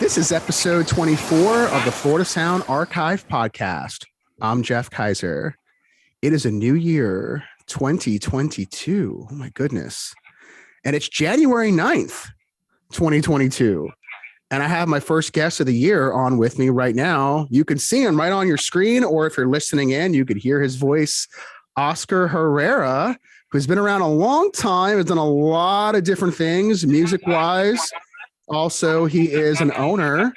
This is episode 24 of the Florida Sound Archive podcast. I'm Jeff Kaiser. It is a new year, 2022. Oh my goodness. And it's January 9th, 2022. And I have my first guest of the year on with me right now. You can see him right on your screen, or if you're listening in, you could hear his voice, Oscar Herrera, who's been around a long time, has done a lot of different things music-wise. Also, he is an owner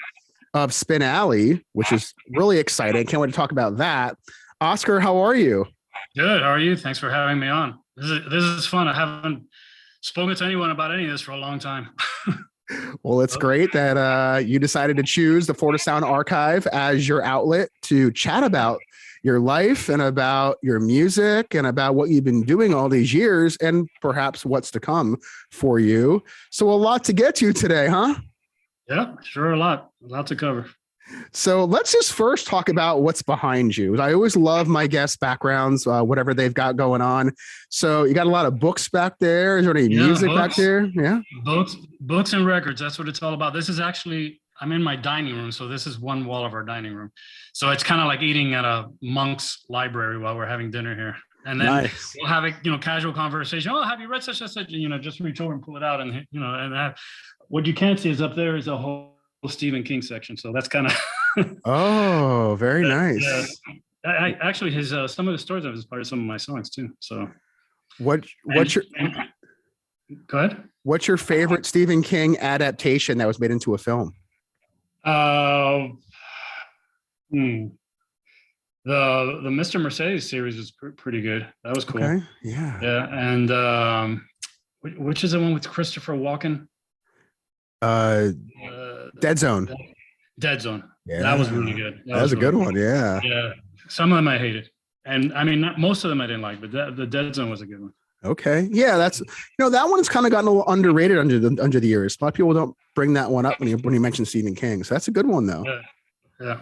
of Spin Alley, which is really exciting. Can't wait to talk about that. Oscar, how are you? Good. How are you? Thanks for having me on. This is fun. I haven't spoken to anyone about any of this for a long time. Well, it's great that you decided to choose the Florida Sound Archive as your outlet to chat about your life and about your music and about what you've been doing all these years and perhaps what's to come for you. So a lot to get to today, huh? Yeah, sure. A lot to cover. So let's just first talk about what's behind you. I always love my guests' backgrounds, whatever they've got going on. So you got a lot of books back there. Is there any music back there? Yeah. Books and records. That's what it's all about. This is actually, I'm in my dining room. So this is one wall of our dining room. So it's kind of like eating at a monk's library while we're having dinner here. And then we'll have a casual conversation. Oh, have you read such and such? Just reach over and pull it out. And, what you can't see is up there is a whole Stephen King section. So that's kind of. Oh, very nice. Yeah. I actually, his some of the stories of his part of some of my songs too. So go ahead. What's your favorite Stephen King adaptation that was made into a film? The Mr. Mercedes series is pretty good. That was cool. Okay. Yeah. Yeah. And which is the one with Christopher Walken? Dead Zone. Dead Zone. Yeah. That was really good. That was a good one. Yeah. Yeah. Some of them I hated. And I mean, most of them I didn't like, but the Dead Zone was a good one. Okay. Yeah. That's, that one's kind of gotten a little underrated under the years. A lot of people don't bring that one up when you mention Stephen King. So that's a good one though. Yeah.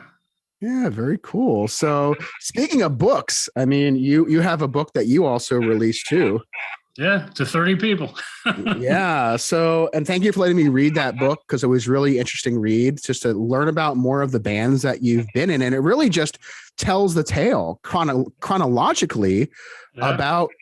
Yeah, very cool. So speaking of books, I mean, you have a book that you also released too. Yeah, to 30 people. Yeah. So, and thank you for letting me read that book because it was really interesting read just to learn about more of the bands that you've been in. And it really just tells the tale chronologically about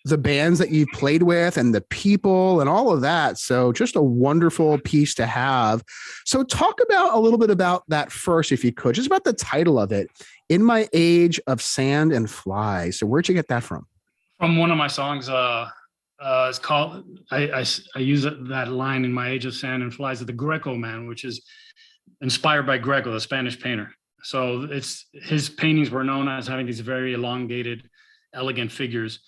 the bands that you've played with and the people and all of that. So just a wonderful piece to have. So talk about a little bit about that first, if you could, just about the title of it, In My Age of Sand and Flies. So where'd you get that from? From one of my songs. It's called, I use that line, In My Age of Sand and Flies, of the Greco Man, which is inspired by Greco, the Spanish painter. So his paintings were known as having these very elongated, elegant figures.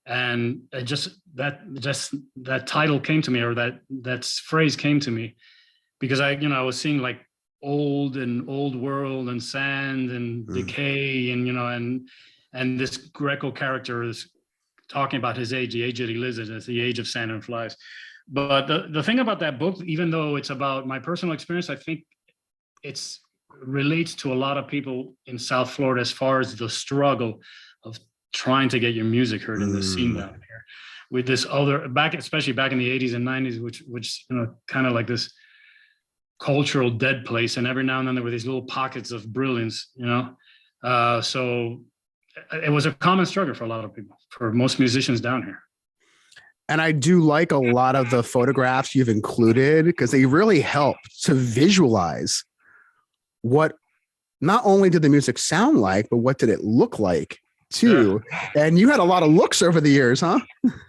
And that title came to me, or that phrase came to me because I was seeing like old world and sand and decay and this Greco character is talking about his age, the age that he lives in, it's the age of sand and flies. But the thing about that book, even though it's about my personal experience, I think it's relates to a lot of people in South Florida as far as the struggle of trying to get your music heard in the scene down here with this especially back in the 80s and 90s, which kind of like this cultural dead place. And every now and then there were these little pockets of brilliance, so it was a common struggle for a lot of people, for most musicians down here. And I do like a lot of the photographs you've included because they really help to visualize what not only did the music sound like, but what did it look like too. Yeah. And you had a lot of looks over the years, huh?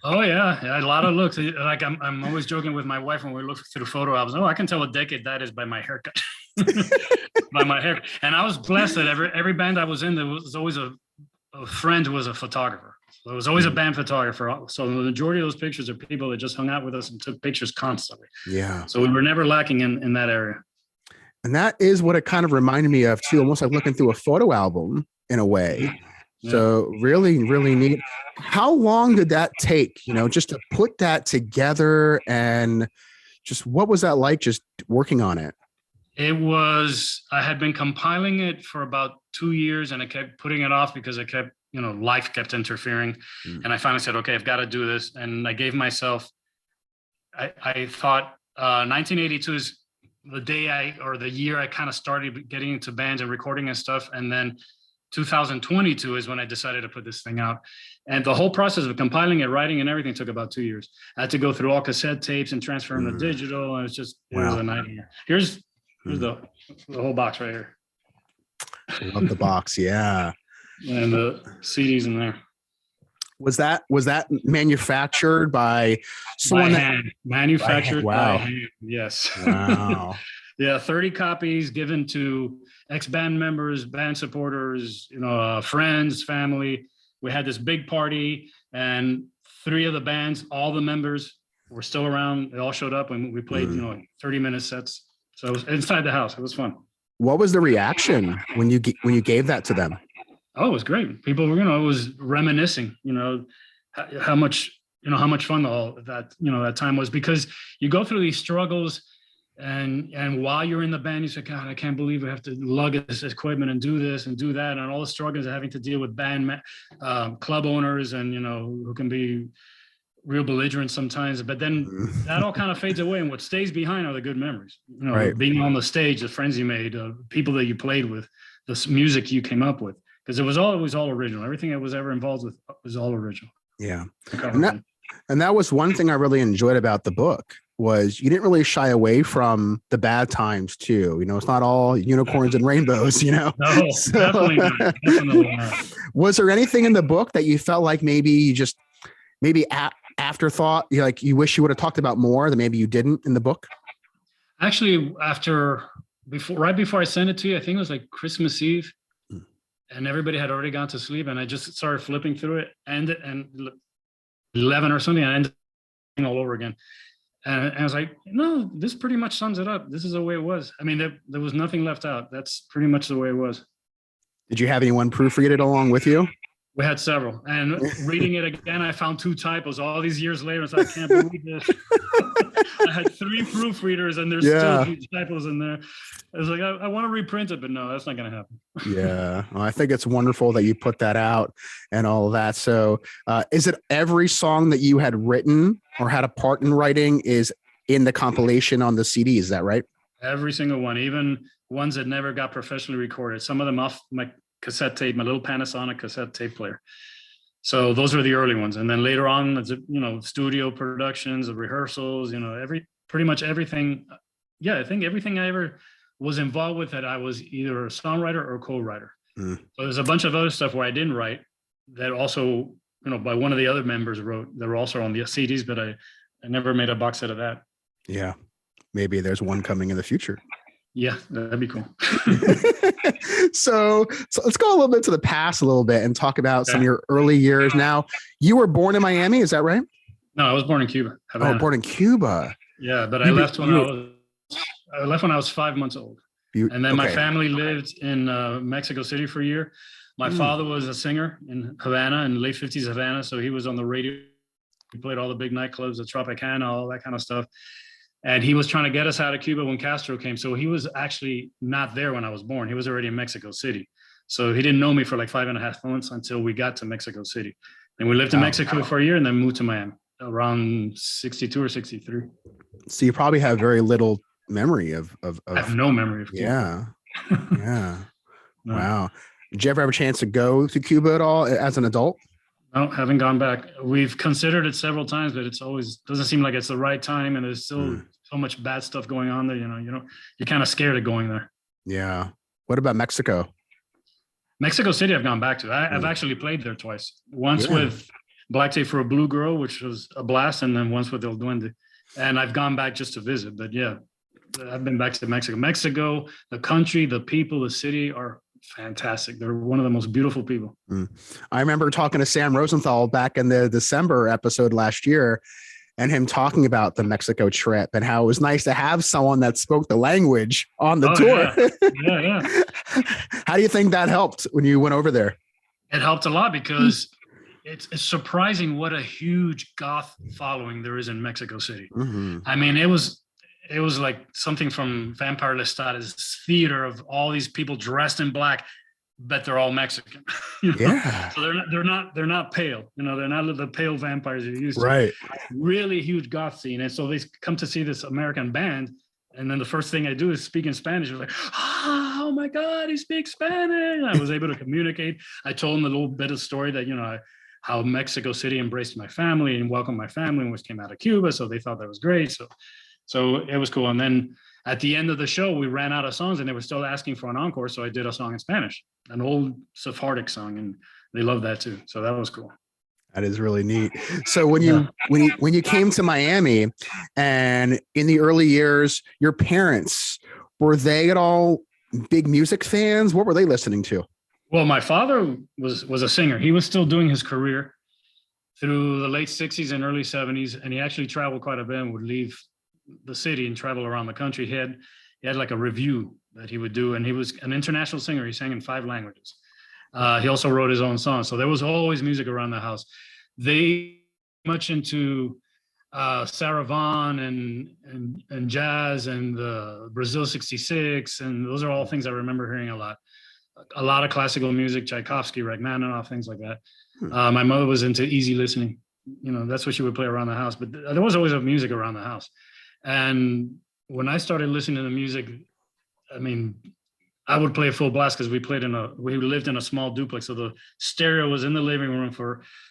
Oh yeah, a lot of looks. Like I'm always joking with my wife when we look through the photo albums. Oh, I can tell what decade that is by my haircut. By my hair. And I was blessed that every band I was in, there was always a friend who was a photographer. So there was always a band photographer. So the majority of those pictures are people that just hung out with us and took pictures constantly. Yeah. So we were never lacking in that area. And that is what it kind of reminded me of too, almost like looking through a photo album in a way. Yeah. So really, really neat. How long did that take, just to put that together, and just what was that like just working on it? I had been compiling it for about 2 years and I kept putting it off because life kept interfering. And I finally said, okay, I've got to do this. And I gave myself, I thought 1982 is the year I kind of started getting into bands and recording and stuff. And then 2022 is when I decided to put this thing out. And the whole process of compiling it, writing and everything took about 2 years. I had to go through all cassette tapes and transfer them to digital. And it was a nightmare. Here's the whole box right here. Love the box. Yeah. And the CDs in there. Was that manufactured by someone? By hand. Manufactured by hand. Yes. Wow. Yeah, 30 copies given to ex-band members, band supporters, friends, family. We had this big party, and 3 of the bands, all the members were still around. They all showed up, and we played, 30-minute sets. So it was inside the house. It was fun. What was the reaction when you gave that to them? Oh, it was great. People were, it was reminiscing, how much fun all that, that time was, because you go through these struggles. And while you're in the band, you say, God, I can't believe we have to lug this equipment and do this and do that. And all the struggles of having to deal with band club owners and, who can be real belligerent sometimes. But then that all kind of fades away. And what stays behind are the good memories, right. Being on the stage, the friends you made, people that you played with, the music you came up with. Because it was always all original. Everything I was ever involved with was all original. Yeah. And that was one thing I really enjoyed about the book. Was you didn't really shy away from the bad times too. It's not all unicorns and rainbows, No, so, definitely not. Definitely not. Was there anything in the book that you felt like maybe you just, afterthought, you wish you would have talked about more that maybe you didn't in the book? Actually, right before I sent it to you, I think it was like Christmas Eve, and everybody had already gone to sleep, and I just started flipping through it, and 11 or something, and I ended all over again. And I was like, no, this pretty much sums it up. This is the way it was. I mean, there was nothing left out. That's pretty much the way it was. Did you have anyone proofread it along with you? We had several. And reading it again, I found 2 typos all these years later. So I can't believe this. I had 3 proofreaders, and there's still 2 typos in there. I was like, I want to reprint it, but no, that's not going to happen. Yeah. Well, I think it's wonderful that you put that out and all of that. So is it every song that you had written or had a part in writing is in the compilation on the CD? Is that right? Every single one, even ones that never got professionally recorded. Some of them off my cassette tape, my little Panasonic cassette tape player. So those were the early ones. And then later on, studio productions, rehearsals, pretty much everything. Yeah, I think everything I ever was involved with that I was either a songwriter or co-writer. So there's a bunch of other stuff where I didn't write that also, by one of the other members wrote, that were also on the CDs, but I never made a box set of that. Yeah. Maybe there's one coming in the future. Yeah, that'd be cool. So let's go a little bit to the past a little bit and talk about some of your early years. Now, you were born in Miami, is that right? No, I was born in Cuba. Havana. Oh, born in Cuba. Yeah, but I left when I was 5 months old. And then my family lived in Mexico City for a year. My father was a singer in Havana, in the late 50s Havana. So he was on the radio. He played all the big nightclubs, the Tropicana, all that kind of stuff. And he was trying to get us out of Cuba when Castro came. So he was actually not there when I was born. He was already in Mexico City. So he didn't know me for like 5.5 months until we got to Mexico City. And we lived in Mexico for a year and then moved to Miami around 62 or 63. So you probably have very little memory of I have no memory of Cuba. Yeah. Yeah. No. Wow. Did you ever have a chance to go to Cuba at all as an adult? No, haven't gone back. We've considered it several times, but it's always doesn't seem like it's the right time, and there's still so much bad stuff going on there. You're kind of scared of going there. Yeah. What about Mexico? Mexico City, I've gone back to. I've actually played there twice. Once with Black Tape for a Blue Girl, which was a blast, and then once with El Duende. And I've gone back just to visit. But yeah, I've been back to Mexico. Mexico, the country, the people, the city are fantastic. They're one of the most beautiful people. I remember talking to Sam Rosenthal back in the December episode last year, and him talking about the Mexico trip and how it was nice to have someone that spoke the language on the tour. Yeah. How do you think that helped when you went over there? It helped a lot because it's surprising what a huge goth following there is in Mexico City. I mean, it was like something from Vampire Lestrade's theater of all these people dressed in black, but they're all Mexican. Yeah. So they're not pale. They're not the pale vampires you're used to. Right. Really huge goth scene. And so they come to see this American band, And then the first thing I do is speak in Spanish. It was like, oh my God, he speaks Spanish. I was able to communicate. I told him a little bit of story that, how Mexico City embraced my family and welcomed my family, which came out of Cuba. So they thought that was great. So it was cool. And then at the end of the show, we ran out of songs and they were still asking for an encore. So I did a song in Spanish, an old Sephardic song. And they loved that too. So that was cool. That is really neat. So when you came to Miami, and in the early years, your parents, were they at all big music fans? What were they listening to? Well, my father was a singer. He was still doing his career through the late 60s and early 70s. And he actually traveled quite a bit and would leave the city and travel around the country. He had like a review that he would do. And he was an international singer. He sang in 5 languages. He also wrote his own songs. So there was always music around the house. They much into Sarah Vaughan and jazz and Brazil 66. And those are all things I remember hearing a lot of classical music, Tchaikovsky, Rachmaninoff, things like that. My mother was into easy listening. That's what she would play around the house. But there was always music around the house. And when I started listening to music, I mean, I would play full blast because we lived in a small duplex. So the stereo was in the living room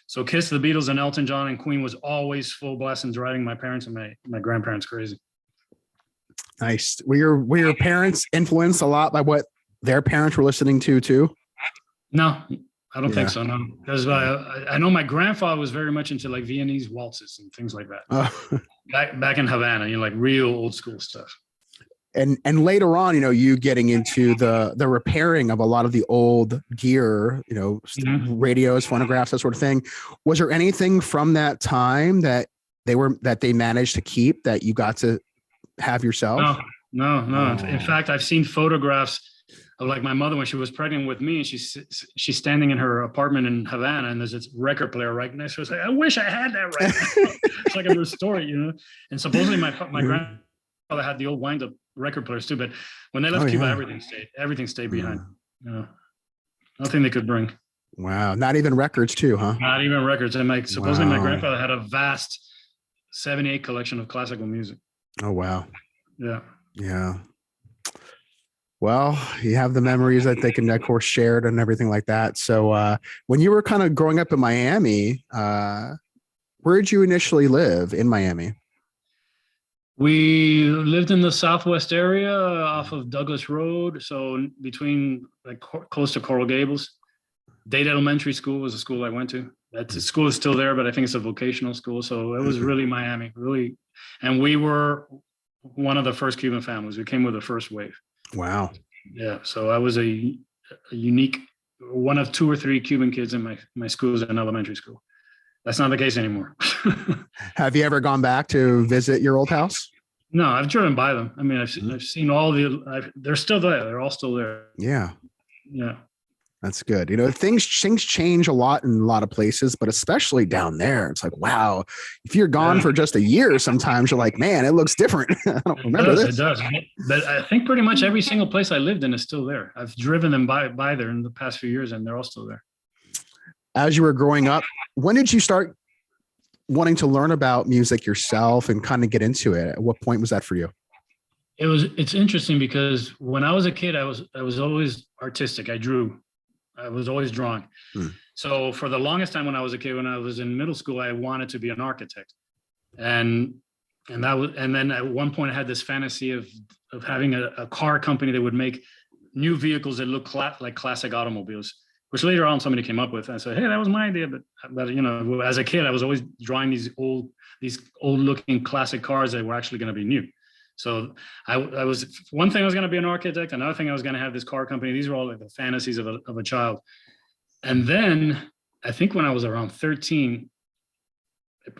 so Kiss, the Beatles, and Elton John and Queen was always full blast and driving my parents and my grandparents crazy. Nice. Were your parents influenced a lot by what their parents were listening to too? No, I don't think so. No, because I know my grandfather was very much into like Viennese waltzes and things like that. Oh. Back in Havana, like real old school stuff. And later on, you getting into the repairing of a lot of the old gear, radios, phonographs, that sort of thing. Was there anything from that time that they managed to keep that you got to have yourself? No. Oh. In fact, I've seen photographs of like my mother when she was pregnant with me, and she's standing in her apartment in Havana, and there's this record player right next to her. It's like, I wish I had that right now. It's like a real story, And supposedly my grandfather had the old wind-up record players too, but when they left Cuba, everything stayed behind. Nothing they could bring. Wow, not even records too, huh? Not even records. And supposedly my grandfather had a vast 78 collection of classical music. Oh wow. Yeah. Well, you have the memories that they can, of course, shared and everything like that. So when you were kind of growing up in Miami, where did you initially live in Miami? We lived in the southwest area off of Douglas Road. So between close to Coral Gables. Dade Elementary School was a school I went to. That school is still there, but I think it's a vocational school. So it was really Miami, really. And we were one of the first Cuban families. We came with the first wave. Wow. Yeah. So I was a unique, one of 2 or 3 Cuban kids in my schools in elementary school. That's not the case anymore. Have you ever gone back to visit your old house? No, I've driven by them. I mean, I've seen all they're still there. They're all still there. Yeah. Yeah. That's good. Things change a lot in a lot of places, but especially down there. It's like, wow, if you're gone for just a year, sometimes you're like, man, it looks different. I don't remember this. It does. But I think pretty much every single place I lived in is still there. I've driven them by there in the past few years, and they're all still there. As you were growing up, when did you start wanting to learn about music yourself and kind of get into it? At what point was that for you? It's interesting because when I was a kid, I was always artistic. I drew. I was always drawing. So for the longest time when I was a kid, when I was in middle school, I wanted to be an architect. And then at one point I had this fantasy of having a car company that would make new vehicles that look like classic automobiles, which later on somebody came up with. And I said, hey, that was my idea. But as a kid, I was always drawing these old looking classic cars that were actually going to be new. So I was, one thing I was going to be an architect, another thing I was going to have this car company. These were all like the fantasies of a child. And then I think when I was around 13,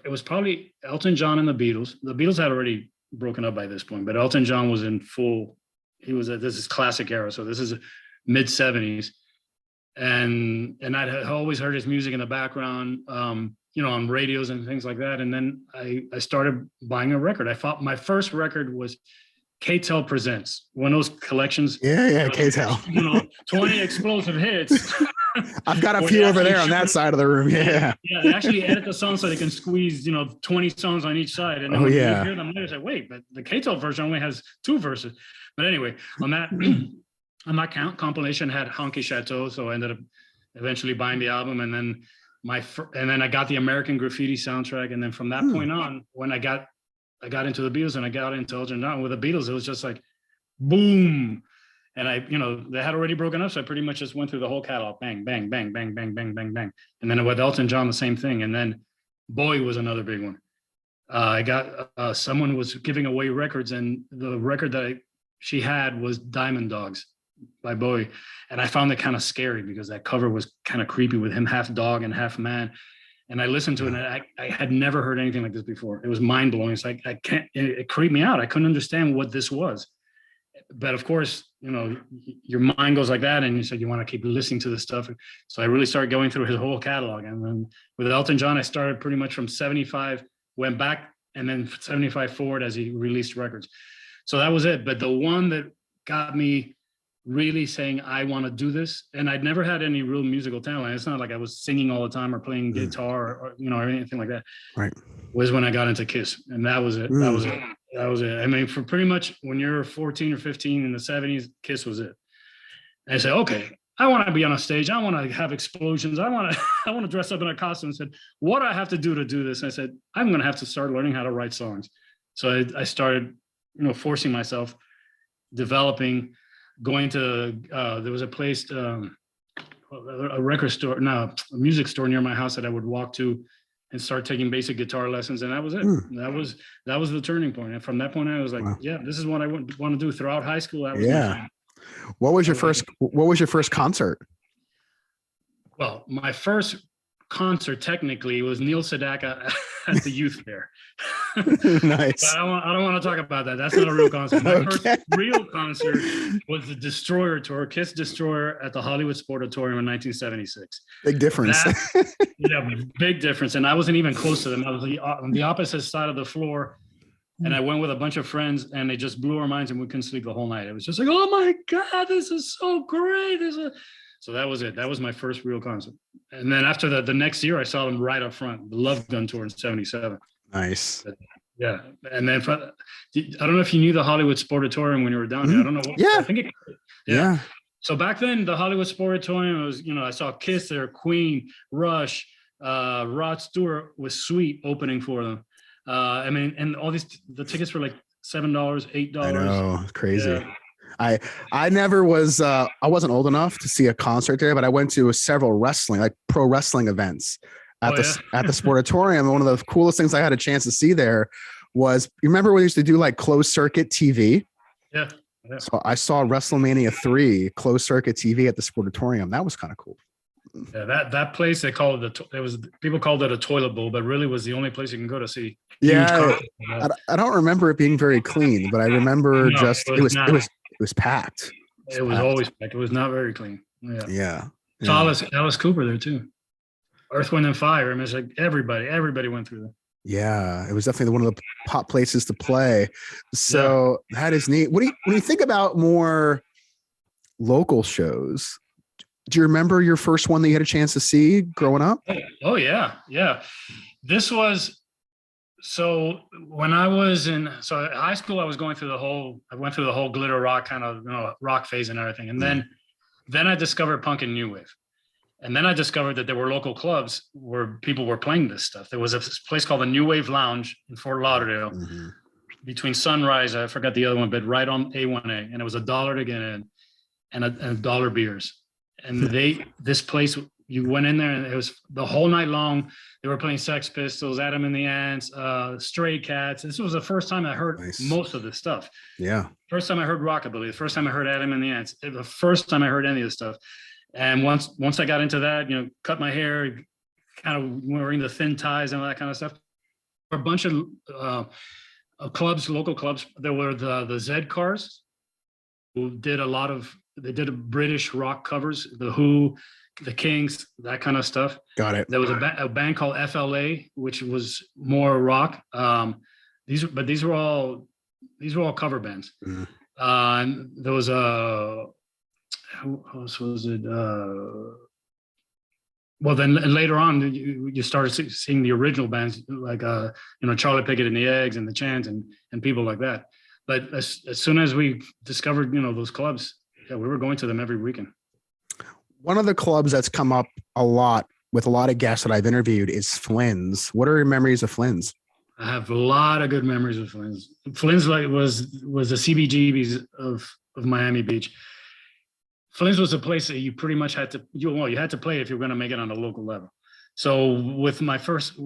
it was probably Elton John and the Beatles. The Beatles had already broken up by this point, but Elton John was in full, this is classic era. So this is mid 70s. And I'd always heard his music in the background, on radios and things like that. And then I started buying a record. I thought my first record was K-Tel Presents, one of those collections. Yeah, K-Tel. 20 explosive hits. I've got a Or few they over actually there on that shoot- side of the room. Yeah. Yeah, they actually edit the song so they can squeeze, 20 songs on each side. And then Oh, when yeah. you hear them later, it's like, wait, but the K-12 version only has 2 verses. But anyway, on that on that compilation had Honky Chateau, so I ended up eventually buying the album, and then and then I got the American Graffiti soundtrack, and then from that point on, when I got into the Beatles and I got into Elton John with the Beatles, it was just like boom. And they had already broken up, so I pretty much just went through the whole catalog, bang, bang, bang, bang, bang, bang, bang, bang. And then with Elton John, the same thing. And then Bowie was another big one. I got someone was giving away records, and the record that she had was Diamond Dogs by Bowie. And I found it kind of scary because that cover was kind of creepy with him half dog and half man. And I listened to it, and I had never heard anything like this before. It was mind blowing. It's like, it creeped me out. I couldn't understand what this was. But of course, your mind goes like that, and you said you want to keep listening to this stuff. So I really started going through his whole catalog. And then with Elton John, I started pretty much from 75, went back, and then 75 forward as he released records. So that was it. But the one that got me really saying, I want to do this, and I'd never had any real musical talent. It's not like I was singing all the time or playing guitar or anything like that. Right. Was when I got into Kiss, and that was it. That was it. That was it. I mean, for pretty much when you're 14 or 15 in the 70s, Kiss was it. And I said, okay, I want to be on a stage. I want to have explosions. I want to dress up in a costume. And said, what do I have to do this? And I said, I'm going to have to start learning how to write songs. So I started, forcing myself, developing, going to, there was a place, a record store, no, a music store near my house that I would walk to and start taking basic guitar lessons. And that was it. That was the turning point. And from that point on, I was like, yeah, this is what I want to do throughout high school. That was my thing. What was your first concert? Well, my first concert technically was Neil Sedaka at the youth fair. Nice. But I don't want to talk about that. That's not a real concert. My first real concert was the Destroyer tour, Kiss Destroyer at the Hollywood Sportatorium in 1976. Big difference. Big difference. And I wasn't even close to them. I was on the opposite side of the floor. And I went with a bunch of friends, and they just blew our minds, and we couldn't sleep the whole night. It was just like, oh my God, this is so great. So that was it. That was my first real concert. And then after that, the next year, I saw them right up front, the Love Gun tour in 77. Nice. Yeah. And then I don't know if you knew the Hollywood Sportatorium when you were down there. I don't know. Yeah. I think yeah. So back then, the Hollywood Sportatorium was, I saw Kiss there, Queen, Rush, Rod Stewart was Sweet opening for them. I mean, and all the tickets were like $7, $8. I know, crazy. Yeah. I never was, I wasn't old enough to see a concert there, but I went to several wrestling, like pro wrestling events at the Sportatorium. One of the coolest things I had a chance to see there was, you remember when they used to do like closed circuit TV? Yeah. So I saw WrestleMania 3 closed circuit TV at the Sportatorium. That was kind of cool. Yeah, that place, they called it people called it a toilet bowl, but really was the only place you can go to see. Yeah, I don't remember it being very clean, but I remember it was packed. It was always packed. It was not very clean. Yeah. Saw Alice Cooper there too. Earth, Wind, and Fire. I mean, it's like everybody went through there. Yeah, it was definitely one of the pop places to play. So that is neat. When you think about more local shows, do you remember your first one that you had a chance to see growing up? Oh yeah. This was, so when I was in high school, I went through the whole glitter rock kind of rock phase and everything, and then I discovered punk and new wave, and then I discovered that there were local clubs where people were playing this stuff. There was a place called the New Wave Lounge in Fort Lauderdale, between Sunrise, I forgot the other one, but right on A1A, and it was $1 to get in, and $1 beers. And this place, you went in there, and it was the whole night long. They were playing Sex Pistols, Adam and the Ants, Stray Cats. This was the first time I heard most of this stuff. Yeah. First time I heard rockabilly. The first time I heard Adam and the Ants. The first time I heard any of this stuff. And once I got into that, cut my hair, kind of wearing the thin ties and all that kind of stuff. A bunch of clubs, local clubs. There were the Z Cars, who did they did British rock covers, The Who, The Kinks, that kind of stuff. Got it. There was a band called FLA, which was more rock. These were all cover bands. And there was who else was it? Well, then later on, you started seeing the original bands like Charlie Pickett and the Eggs and the Chants and people like that. But as soon as we discovered those clubs, yeah, we were going to them every weekend. One of the clubs that's come up a lot with a lot of guests that I've interviewed is Flynn's. What are your memories of Flynn's? I have a lot of good memories of Flynn's. Flynn's was the CBGBs of Miami Beach. Flynn's was a place that you pretty much had to you had to play if you were going to make it on a local level. So with my first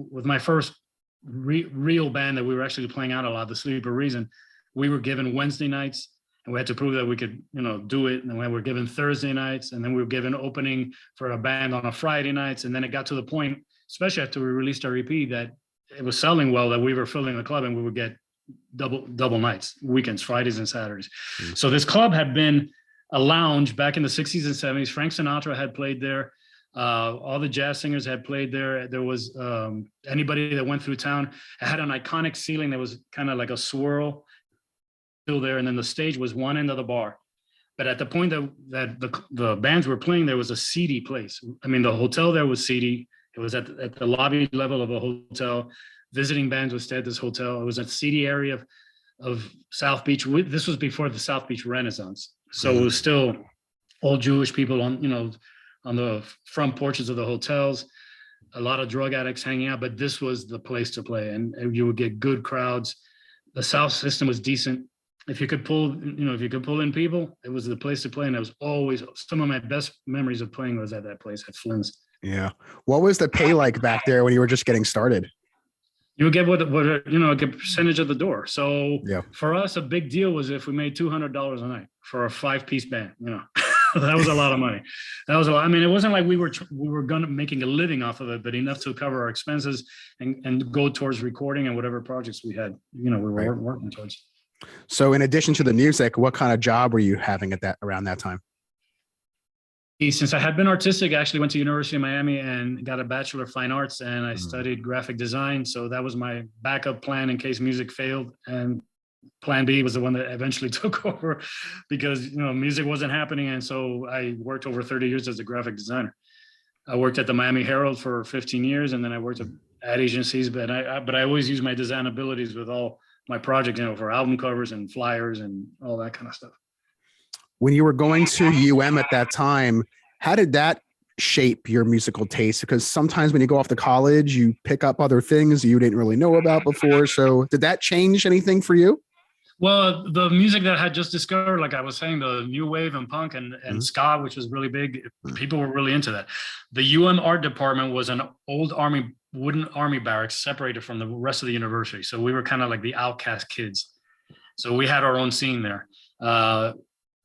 real band that we were actually playing out a lot, the Sleeper Reason, we were given Wednesday nights, and we had to prove that we could do it. And then we were given Thursday nights, and then we were given opening for a band on a Friday nights. And then it got to the point, especially after we released our EP, that it was selling well, that we were filling the club and we would get double nights, weekends, Fridays and Saturdays. Mm-hmm. So this club had been a lounge back in the 60s and 70s. Frank Sinatra had played there. All the jazz singers had played there. There was anybody that went through town. It had an iconic ceiling that was kind of like a swirl still there. And then the stage was one end of the bar. But at the point that the bands were playing, there was a seedy place. I mean, the hotel there was seedy. It was at the lobby level of a hotel. Visiting bands would stay at this hotel. It was a seedy area of South Beach. This was before the South Beach Renaissance. So it was still all Jewish people on the front porches of the hotels, a lot of drug addicts hanging out, but this was the place to play, and you would get good crowds. The sound system was decent. If you could pull in people, it was the place to play, and it was always some of my best memories of playing was at that place at Flynn's. Yeah. What was the pay like back there when you were just getting started? You would get a percentage of the door. So for us, a big deal was if we made $200 a night for a 5-piece band. That was a lot of money. That was a lot. I mean, it wasn't like we were making a living off of it, but enough to cover our expenses and go towards recording and whatever projects we had. We were working towards. So, in addition to the music, what kind of job were you having around that time? Since I had been artistic, I actually went to University of Miami and got a Bachelor of Fine Arts, and I studied graphic design. So that was my backup plan in case music failed. And plan B was the one that eventually took over because, music wasn't happening. And so I worked over 30 years as a graphic designer. I worked at the Miami Herald for 15 years, and then I worked at ad agencies, but I always use my design abilities with all my projects, for album covers and flyers and all that kind of stuff. When you were going to UM at that time, how did that shape your musical taste? Because sometimes when you go off to college, you pick up other things you didn't really know about before. So did that change anything for you? Well, the music that I had just discovered, like I was saying, the new wave and punk and ska, which was really big, people were really into that. The UM art department was an old wooden army barracks separated from the rest of the university. So we were kind of like the outcast kids. So we had our own scene there.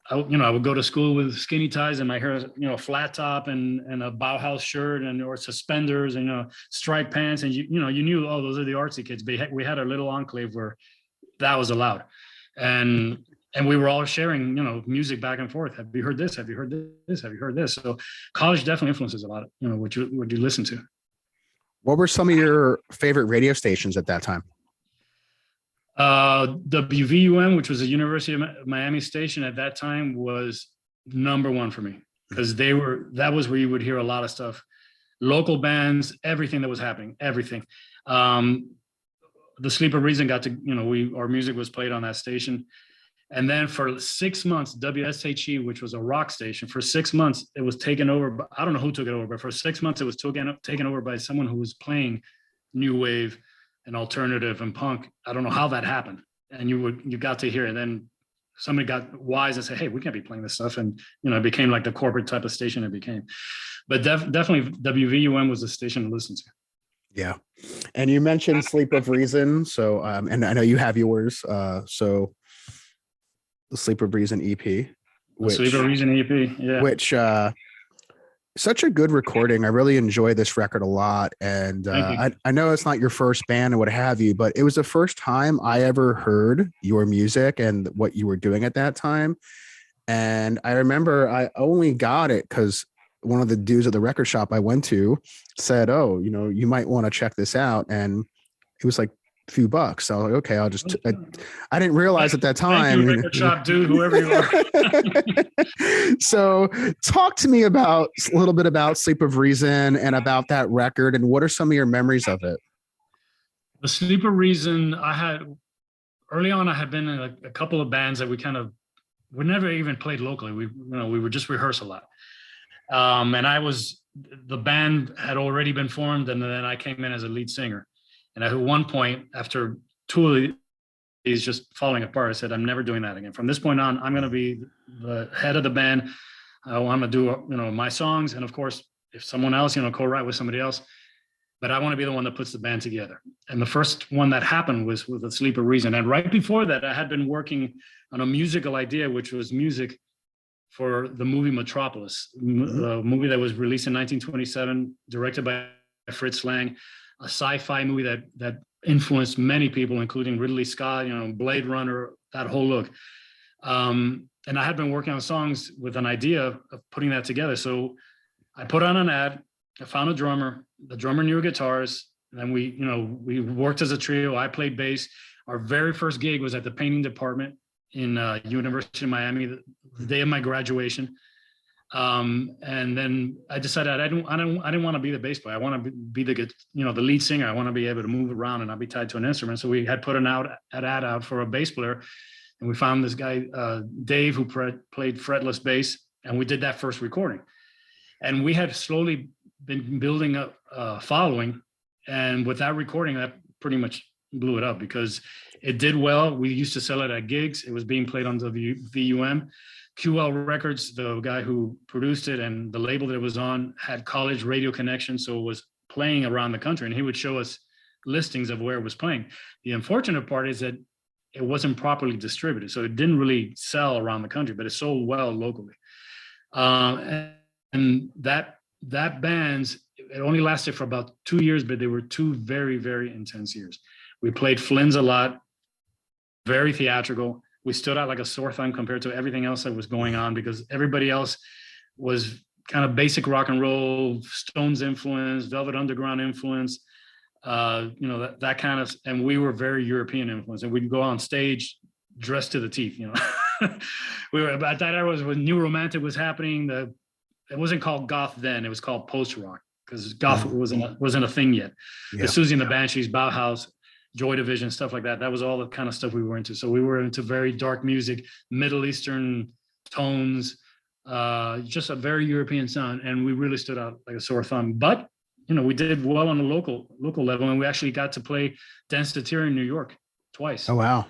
I would go to school with skinny ties and my hair, flat top and a Bauhaus shirt or suspenders and, striped pants. And, you knew, oh, those are the artsy kids. But we had a little enclave where that was allowed. And we were all sharing, music back and forth. Have you heard this? Have you heard this? Have you heard this? So college definitely influences a lot of, what you listen to. What were some of your favorite radio stations at that time? WVUM, which was a University of Miami station at that time, was number one for me because that was where you would hear a lot of stuff, local bands, everything that was happening, everything. The Sleeper Reason got to, our music was played on that station. And then for 6 months, WSHE, which was a rock station, for 6 months, it was taken over. But I don't know who took it over, but for 6 months, it was taken over by someone who was playing new wave and alternative and punk. I don't know how that happened. And you got to hear it. And then somebody got wise and said, hey, we can't be playing this stuff. And, it became like the corporate type of station it became. But definitely WVUM was the station to listen to. Yeah. And you mentioned Sleep of Reason. So, and I know you have yours. So the Sleep of Reason EP. Sleep of Reason EP, yeah. Which, such a good recording. I really enjoy this record a lot. And I know it's not your first band and what have you, but it was the first time I ever heard your music and what you were doing at that time. And I remember I only got it because one of the dudes at the record shop I went to said, oh, you might want to check this out. And it was like few bucks. So I was like, okay, I didn't realize at that Thank you, time. record shop dude, whoever you are. So talk to me about a little bit about Sleep of Reason and about that record, and what are some of your memories of it? The Sleep of Reason, early on, I had been in a couple of bands that we never even played locally. We would just rehearse a lot. And the band had already been formed, and then I came in as a lead singer. And at one point, after two of these just falling apart, I said, I'm never doing that again. From this point on, I'm going to be the head of the band. I want to do, my songs. And of course, if someone else, co-write with somebody else, but I want to be the one that puts the band together. And the first one that happened was with The Sleep of Reason. And right before that, I had been working on a musical idea, which was music for the movie Metropolis, a movie that was released in 1927, directed by Fritz Lang, a sci-fi movie that influenced many people, including Ridley Scott, Blade Runner, that whole look. And I had been working on songs with an idea of putting that together. So I put on an ad, I found a drummer, the drummer knew guitars, and then we worked as a trio. I played bass. Our very first gig was at the painting department in University of Miami, the day of my graduation. And then I decided I didn't want to be the bass player. I want to be the lead singer. I want to be able to move around and not be tied to an instrument. So we had put an ad out for a bass player, and we found this guy, Dave, who played fretless bass, and we did that first recording. And we had slowly been building up a following, and with that recording, that pretty much blew it up because it did well. We used to sell it at gigs. It was being played on VUM. QL Records, the guy who produced it and the label that it was on, had college radio connections, so it was playing around the country, and he would show us listings of where it was playing. The unfortunate part is that it wasn't properly distributed, so it didn't really sell around the country, but it sold well locally. And that band's, it only lasted for about 2 years, but they were 2 very, very intense years. We played Flynn's a lot, very theatrical. We stood out like a sore thumb compared to everything else that was going on because everybody else was kind of basic rock and roll, Stones influence, Velvet Underground influence, that kind of, and we were very European influence, and we'd go on stage dressed to the teeth, We were at that era when New Romantic was happening. It wasn't called goth then; it was called post rock because goth wasn't a thing yet. Yeah. The Susie and the Banshees, Bauhaus, Joy Division, stuff like that. That was all the kind of stuff we were into. So we were into very dark music, Middle Eastern tones, just a very European sound, and we really stood out like a sore thumb. But we did well on the local level, and we actually got to play Dance Satira in New York twice. Oh wow!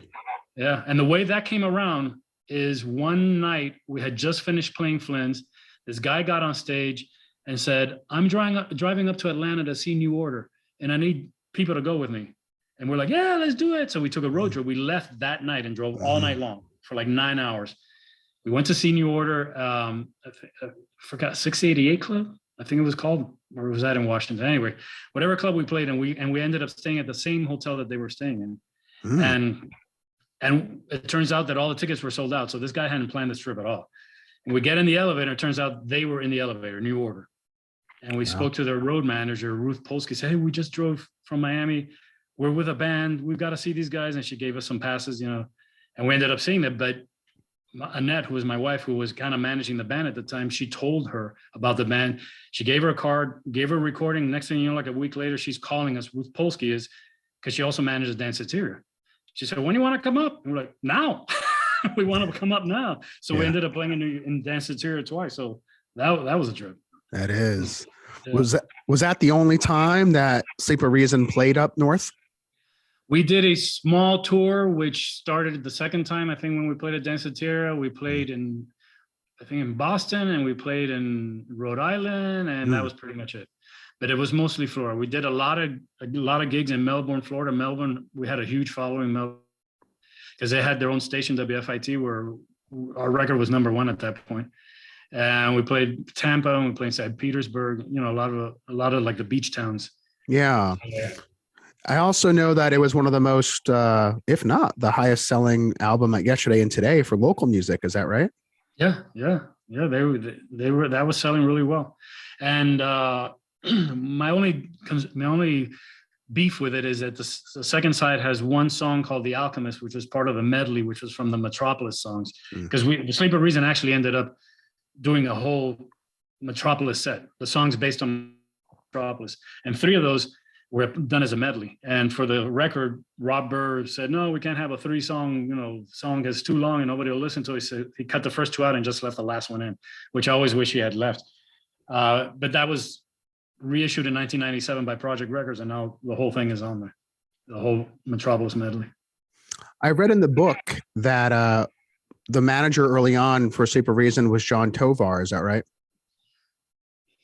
Yeah, and the way that came around is one night we had just finished playing Flynn's. This guy got on stage and said, "I'm driving up to Atlanta to see New Order, and I need people to go with me." And we're like, "Yeah, let's do it." So we took a road trip. We left that night and drove all night long for like 9 hours. We went to see New Order. I forgot, 688 Club, I think it was called, or was that in Washington? Anyway, whatever club we played in, we ended up staying at the same hotel that they were staying in. And it turns out that all the tickets were sold out. So this guy hadn't planned this trip at all. And we get in the elevator. It turns out they were in the elevator, New Order. And we spoke to their road manager, Ruth Polsky, said, "Hey, we just drove from Miami. We're with a band. We've got to see these guys." And she gave us some passes, and we ended up seeing them. But Annette, who was my wife, who was kind of managing the band at the time, she told her about the band. She gave her a card, gave her a recording. Next thing you know, like a week later, she's calling us. Ruth Polsky is, because she also manages Dance Satira. She said, "When do you want to come up?" And we're like, "Now." We want to come up now. So we ended up playing in Dance Satira twice. So that was a trip. That is. Yeah. Was that the only time that Sleep of Reason played up north? We did a small tour, which started the second time. I think when we played at Dance Satira, we played in Boston, and we played in Rhode Island, and that was pretty much it. But it was mostly Florida. We did a lot of gigs in Melbourne, Florida. Melbourne, we had a huge following in Melbourne because they had their own station, WFIT, where our record was #1 at that point. And we played Tampa, and we played St. Petersburg. A lot of like the beach towns. Yeah. I also know that it was one of the most, if not the highest selling album at Yesterday and Today for local music. Is that right? Yeah. They were, that was selling really well. And my only beef with it is that the second side has one song called The Alchemist, which was part of a medley, which was from the Metropolis songs. Because the Sleep of Reason actually ended up doing a whole Metropolis set, the songs based on Metropolis. And 3 of those were done as a medley. And for the record, Rob Burr said, no, we can't have a 3-song, song that's too long and nobody will listen to it. So he cut the first 2 out and just left the last one in, which I always wish he had left. But that was reissued in 1997 by Project Records, and now the whole thing is on there, the whole Metropolis medley. I read in the book that the manager early on for Sleep of Reason was John Tovar. Is that right?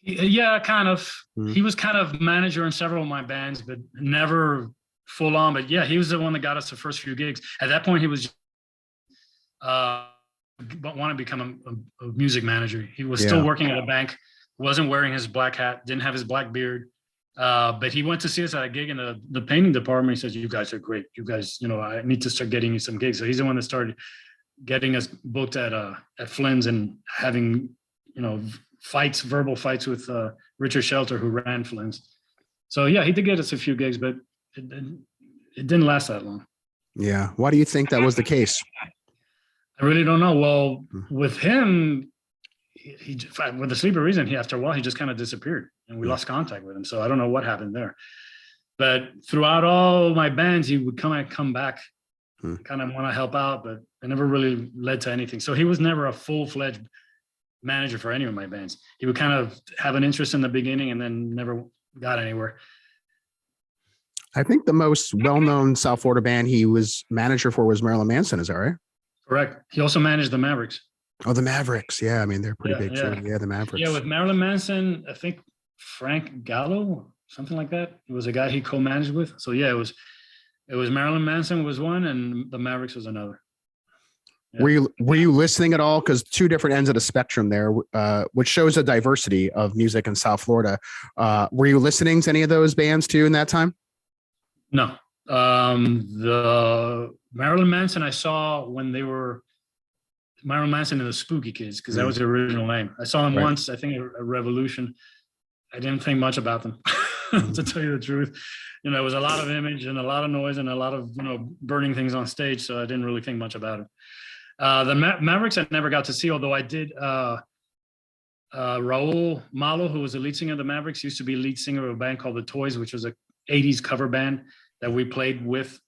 Yeah, kind of. He was kind of manager in several of my bands, but never full on. But yeah, he was the one that got us the first few gigs. At that point, he was want to become a music manager. He was still working at a bank, wasn't wearing his black hat, didn't have his black beard. But he went to see us at a gig in the painting department. He says, you guys are great. You guys, I need to start getting you some gigs. So he's the one that started getting us booked at Flynn's and having, verbal fights with Richard Shelter, who ran Flynn's. So yeah, he did get us a few gigs, but it didn't last that long. Yeah. Why do you think that was the case? I really don't know. Well, with him, with the Sleep of Reason, after a while, he just kind of disappeared and we lost contact with him. So I don't know what happened there. But throughout all my bands, he would come back, kind of want to help out, but it never really led to anything. So he was never a full-fledged manager for any of my bands. He would kind of have an interest in the beginning and then never got anywhere. I think the most well-known South Florida band he was manager for was Marilyn Manson. Is that right? Correct. He also managed the Mavericks. Oh, the Mavericks. Yeah. I mean, they're pretty big too. Yeah, the Mavericks. Yeah, with Marilyn Manson, I think Frank Gallo, something like that. It was a guy he co-managed with. So yeah, it was Marilyn Manson was one and the Mavericks was another. Yeah. Were you listening at all? Because 2 different ends of the spectrum there, which shows the diversity of music in South Florida. Were you listening to any of those bands too in that time? No. The Marilyn Manson I saw when they were Marilyn Manson and the Spooky Kids, because that was the original name. I saw them once, I think at Revolution. I didn't think much about them, to tell you the truth. It was a lot of image and a lot of noise and a lot of, burning things on stage. So I didn't really think much about it. The Mavericks I never got to see, although I did. Raul Malo, who was the lead singer of the Mavericks, used to be lead singer of a band called The Toys, which was a 80s cover band that we played with.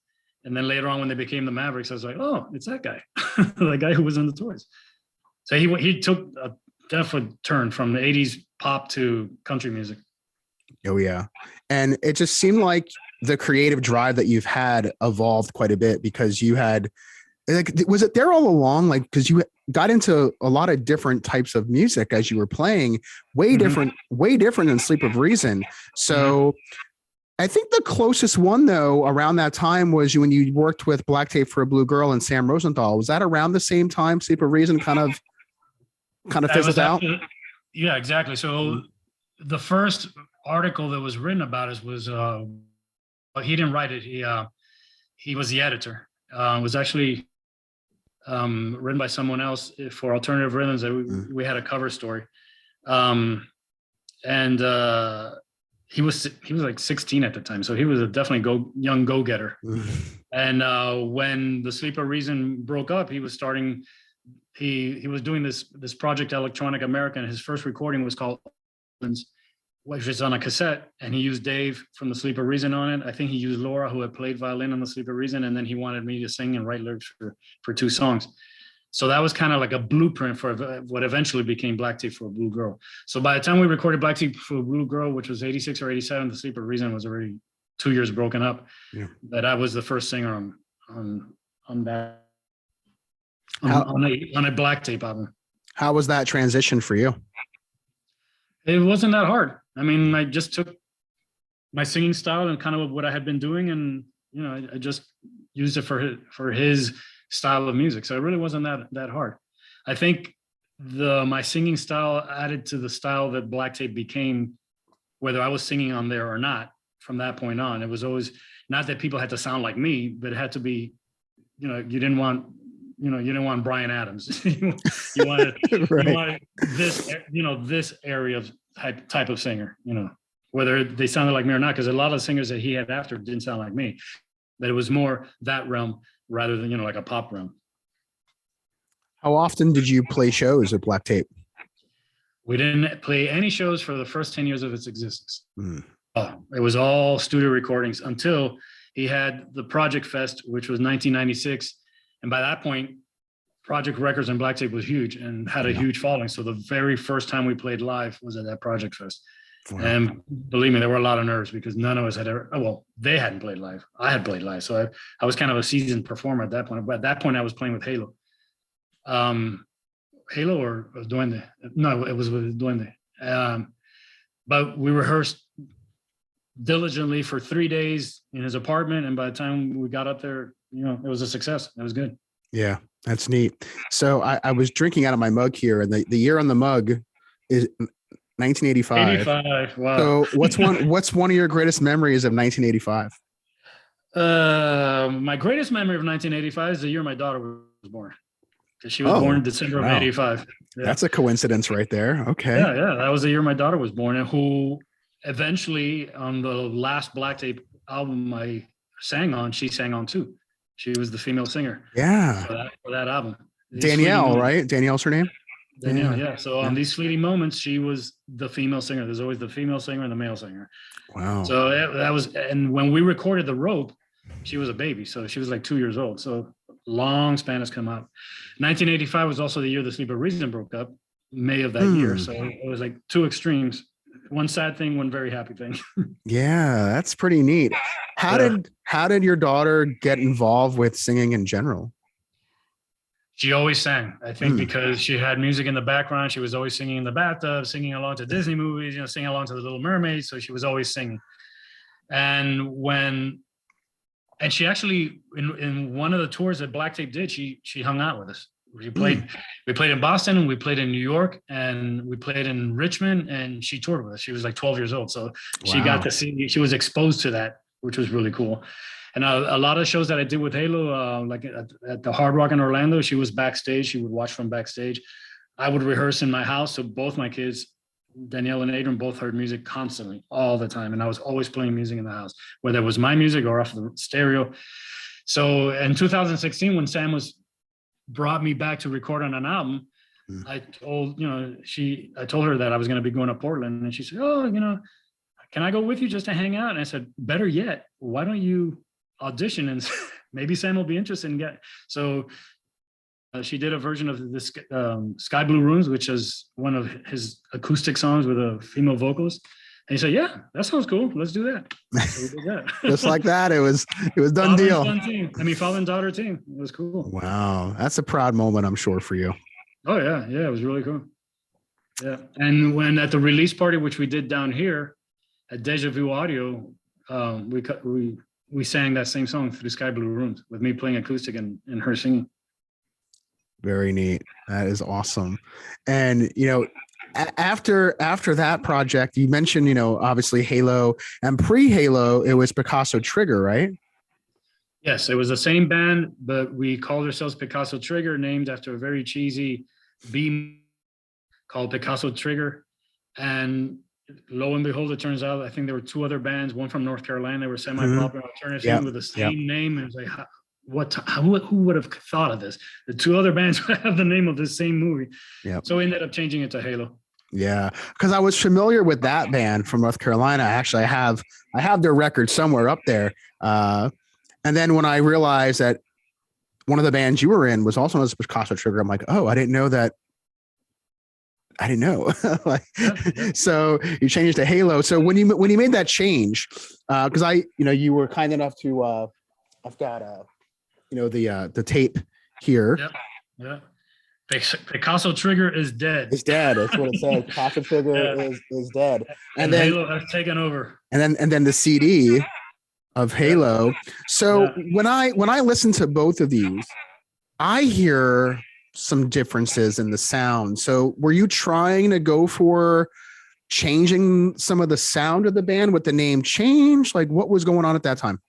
And then later on, when they became the Mavericks, I was like, oh, it's that guy, the guy who was in The Toys. So he took a definite turn from the 80s pop to country music. Oh, yeah. And it just seemed like the creative drive that you've had evolved quite a bit, because you had, was it there all along? Because you got into a lot of different types of music as you were playing, way different than Sleep of Reason. So I think the closest one, though, around that time was when you worked with Black Tape for a Blue Girl and Sam Rosenthal. Was that around the same time Sleep of Reason kind of fizzled out? Yeah, exactly. So the first article that was written about us was, he didn't write it. He was the editor. It was actually written by someone else for Alternative Rhythms. We had a cover story. He was like 16 at the time, so he was a definitely young go-getter. And when the Sleep of Reason broke up, he was starting. He was doing this project Electronic America, and his first recording was called, which is on a cassette, and he used Dave from the Sleep of Reason on it. I think he used Laura, who had played violin on the Sleep of Reason, and then he wanted me to sing and write lyrics for 2 songs. So that was kind of like a blueprint for what eventually became Black Tape for a Blue Girl. So by the time we recorded Black Tape for a Blue Girl, which was 86 or 87, the Sleep of Reason was already 2 years broken up. Yeah. But I was the first singer on that, on a Black Tape album. How was that transition for you? It wasn't that hard. I mean, I just took my singing style and kind of what I had been doing, and I just used it for his style of music. So it really wasn't that hard. I think my singing style added to the style that Black Tape became, whether I was singing on there or not. From that point on, it was always not that people had to sound like me, but it had to be, you didn't want Bryan Adams. you wanted, right. You wanted this, this area of type of singer, whether they sounded like me or not, because a lot of the singers that he had after didn't sound like me. But it was more that realm rather than, like a pop realm. How often did you play shows at Black Tape? We didn't play any shows for the first 10 years of its existence. It was all studio recordings until he had the Project Fest, which was 1996. And by that point, Project Records and Black Tape was huge and had a huge following. So the very first time we played live was at that Project Fest. Wow. And believe me, there were a lot of nerves because none of us had ever, they hadn't played live. I had played live. So I was kind of a seasoned performer at that point. But at that point, I was playing with Halo. Halo or Duende? No, it was with Duende. But we rehearsed diligently for 3 days in his apartment. And by the time we got up there, it was a success. It was good. Yeah, that's neat. So I was drinking out of my mug here, and the year on the mug is 1985. 85. Wow. So what's one of your greatest memories of 1985? My greatest memory of 1985 is the year my daughter was born. Because she was born in December of 85. Yeah. That's a coincidence right there. Okay. Yeah. That was the year my daughter was born, and who eventually on the last Black Tape album I sang on, she sang on too. She was the female singer. Yeah. For that album. Danielle, right? Danielle's her name? Danielle, yeah. So on these fleeting moments, she was the female singer. There's always the female singer and the male singer. Wow. So that was, and when we recorded The Rope, she was a baby. So she was like 2 years old. So long span has come out. 1985 was also the year the Sleeper Reason broke up, May of that year. So it was like two extremes. One sad thing, one very happy thing. Yeah, that's pretty neat. How did your daughter get involved with singing in general? She always sang, I think, because she had music in the background. She was always singing in the bathtub, singing along to Disney movies, singing along to The Little Mermaid. So she was always singing. And she actually, in one of the tours that Black Tape did, she hung out with us. We played in Boston, and we played in New York, and we played in Richmond, and she toured with us. She was like 12 years old. So she got to see, she was exposed to that, which was really cool. And a lot of shows that I did with Halo, like at the Hard Rock in Orlando, she was backstage. She would watch from backstage. I would rehearse in my house. So both my kids, Danielle and Adrian, both heard music constantly, all the time. And I was always playing music in the house, whether it was my music or off the stereo. So in 2016, when Sam brought me back to record on an album, I told her that I was going to be going to Portland. And she said, can I go with you just to hang out? And I said, better yet, why don't you audition and maybe Sam will be interested in so she did a version of this Sky Blue Rooms, which is one of his acoustic songs with a female vocalist. And he said, yeah, that sounds cool. Let's do that. So we did that. Just like that. It was done deal. Father and daughter team. It was cool. Wow. That's a proud moment, I'm sure, for you. Oh yeah. Yeah. It was really cool. Yeah. And when at the release party, which we did down here at Deja Vu Audio, we sang that same song through Sky Blue Rooms with me playing acoustic and her singing. Very neat. That is awesome. And, after that project, you mentioned, obviously Halo, and pre-Halo, it was Picasso Trigger, right? Yes, it was the same band, but we called ourselves Picasso Trigger, named after a very cheesy B called Picasso Trigger. And lo and behold, it turns out, I think there were two other bands, one from North Carolina, they were semi-popular alternative with the same name. And it was like, who would have thought of this? The two other bands have the name of the same movie. Yep. So we ended up changing it to Halo. Yeah, because I was familiar with that band from North Carolina. Actually, I have their record somewhere up there. And then when I realized that one of the bands you were in was also known as Picasso Trigger, I'm like, oh, I didn't know that. I didn't know. So you changed to Halo. So when you made that change, because you were kind enough to, I've got the tape here. Yeah. Picasso Trigger is dead. It's dead. That's what it says. Picasso Trigger is dead. And then Halo has taken over. And then the CD of Halo. So when I listen to both of these, I hear some differences in the sound. So were you trying to go for changing some of the sound of the band with the name change? Like what was going on at that time?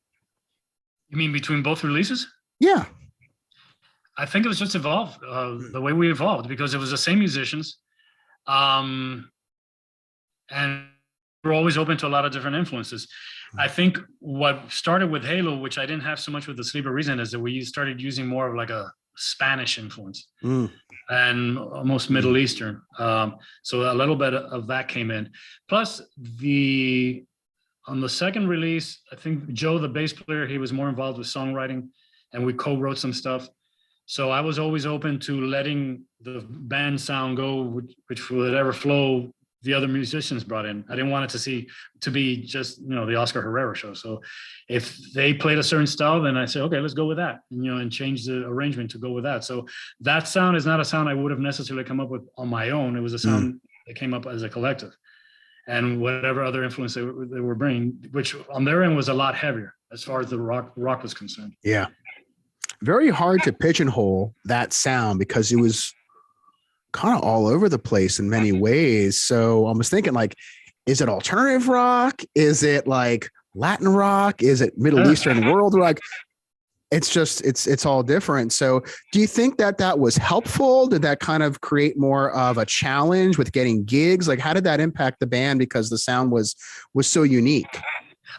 You mean between both releases? Yeah. I think it was just evolved the way we evolved, because it was the same musicians. And were always open to a lot of different influences. I think what started with Halo, which I didn't have so much with the Sleeper Reason, is that we started using more of like a Spanish influence and almost Middle Eastern. So a little bit of that came in. Plus on the second release, I think Joe, the bass player, he was more involved with songwriting, and we co-wrote some stuff. So I was always open to letting the band sound go, which whatever flow the other musicians brought in. I didn't want it to be just, the Oscar Herrera show. So if they played a certain style, then I said, okay, let's go with that, and change the arrangement to go with that. So that sound is not a sound I would have necessarily come up with on my own. It was a sound that came up as a collective, and whatever other influence they were bringing, which on their end was a lot heavier as far as the rock was concerned. Yeah. Very hard to pigeonhole that sound because it was kind of all over the place in many ways. So I was thinking, like, is it alternative rock? Is it like Latin rock? Is it Middle Eastern world rock? It's just, it's all different. So do you think that was helpful? Did that kind of create more of a challenge with getting gigs? Like, how did that impact the band? Because the sound was so unique.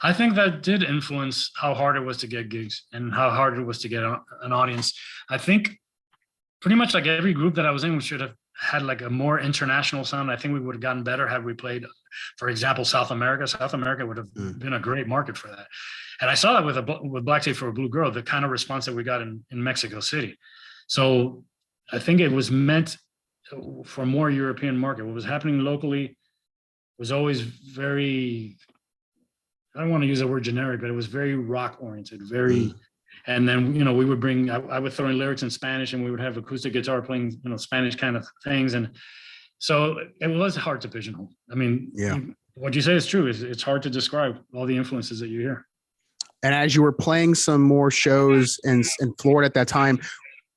I think that did influence how hard it was to get gigs and how hard it was to get an audience. I think pretty much like every group that I was in, we should have had like a more international sound. I think we would have gotten better had we played, for example, South America. South America would have been a great market for that. And I saw that with Black Tape for a Blue Girl, the kind of response that we got in Mexico City. So I think it was meant for a more European market. What was happening locally was always very, I don't want to use the word generic, but it was very rock oriented, and then, we would bring, I would throw in lyrics in Spanish, and we would have acoustic guitar playing, Spanish kind of things. And so it was hard to pigeonhole. I mean, what you say is true. It's hard to describe all the influences that you hear. And as you were playing some more shows in Florida at that time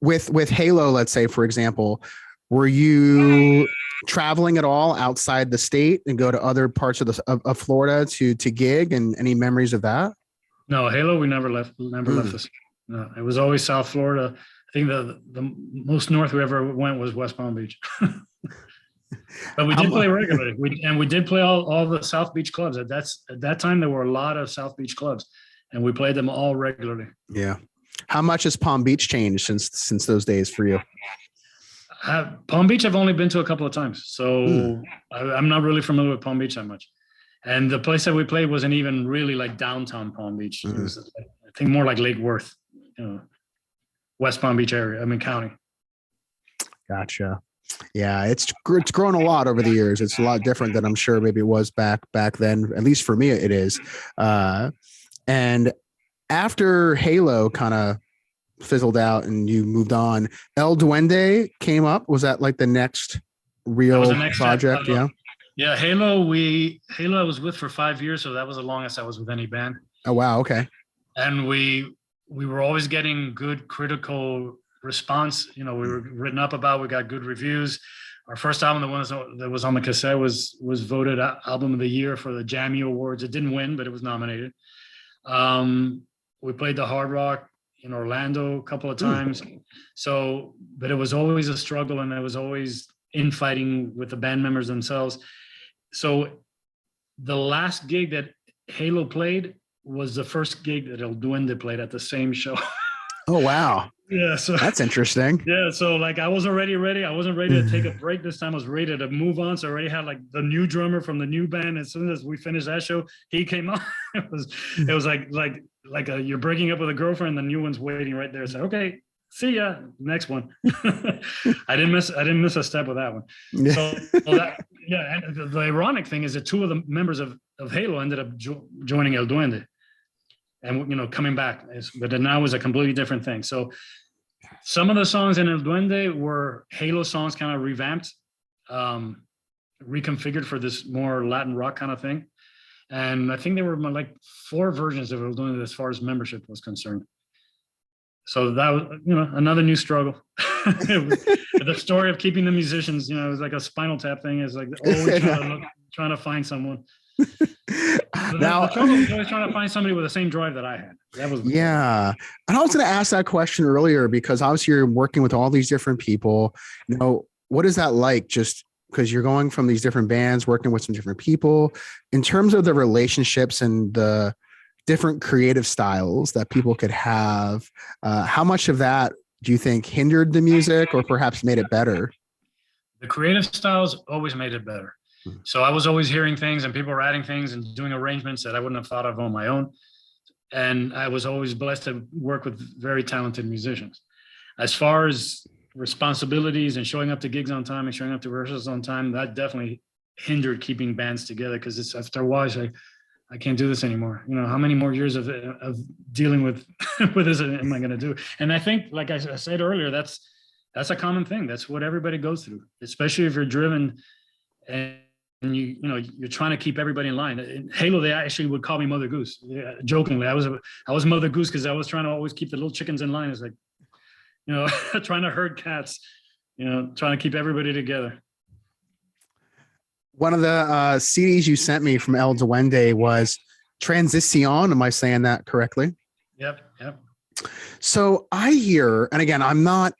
with Halo, let's say, for example, were you traveling at all outside the state and go to other parts of Florida to gig, and any memories of that? No, Halo, we never left this. No, it was always South Florida. I think the most north we ever went was West Palm Beach. But we did play regularly. We did play all the South Beach clubs. At that time, there were a lot of South Beach clubs, and we played them all regularly. Yeah. How much has Palm Beach changed since those days for you? Palm Beach, I've only been to a couple of times, so I'm not really familiar with Palm Beach that much. And the place that we played wasn't even really like downtown Palm Beach. It was, I think, more like Lake Worth, West Palm Beach area. County. Gotcha. Yeah, it's grown a lot over the years. It's a lot different than I'm sure maybe it was back then. At least for me, it is. And after Halo kind of fizzled out and you moved on, El Duende came up. Was that like the next real project? Yeah. Halo I was with for 5 years, so that was the longest I was with any band. Oh wow, okay. And we were always getting good critical response. We were written up about, we got good reviews. Our first album, the one that was on the cassette, was voted album of the year for the Jammy Awards. It didn't win, but it was nominated. We played the Hard Rock in Orlando a couple of times. So, but it was always a struggle, and it was always infighting with the band members themselves. So the last gig that Halo played was the first gig that El Duende played at the same show. Oh, wow. Yeah. So that's interesting. Yeah. So like, I was already ready. I wasn't ready to take a break this time. I was ready to move on. So I already had like the new drummer from the new band. As soon as we finished that show, he came on. It was like you're breaking up with a girlfriend, the new one's waiting right there. So, okay, see ya, next one. I didn't miss a step with that one. And the ironic thing is that two of the members of Halo ended up joining El Duende, and coming back, but now it was a completely different thing. So some of the songs in El Duende were Halo songs, kind of revamped, reconfigured for this more Latin rock kind of thing. And I think there were like 4 versions of El Duende as far as membership was concerned. So that was, another new struggle. The story of keeping the musicians, it was like a Spinal Tap thing. It's like always trying to find someone. Now, the trouble was always trying to find somebody with the same drive that I had. That was And I was going to ask that question earlier, because obviously you're working with all these different people. What is that like? Just because you're going from these different bands, working with some different people, in terms of the relationships and the different creative styles that people could have, how much of that do you think hindered the music or perhaps made it better? The creative styles always made it better. So I was always hearing things and people were adding things and doing arrangements that I wouldn't have thought of on my own. And I was always blessed to work with very talented musicians. As far as responsibilities and showing up to gigs on time and showing up to rehearsals on time, that definitely hindered keeping bands together, because it's after a while, I can't do this anymore. You know, how many more years of dealing with with this am I going to do? And I think, like I said earlier, that's a common thing. That's what everybody goes through, especially if you're driven and you're trying to keep everybody in line. In Halo, they actually would call me Mother Goose. Yeah, jokingly, I was Mother Goose because I was trying to always keep the little chickens in line. It's like, trying to herd cats, trying to keep everybody together. One of the CDs you sent me from El Duende was Transición. Am I saying that correctly? Yep. So I hear, and again, I'm not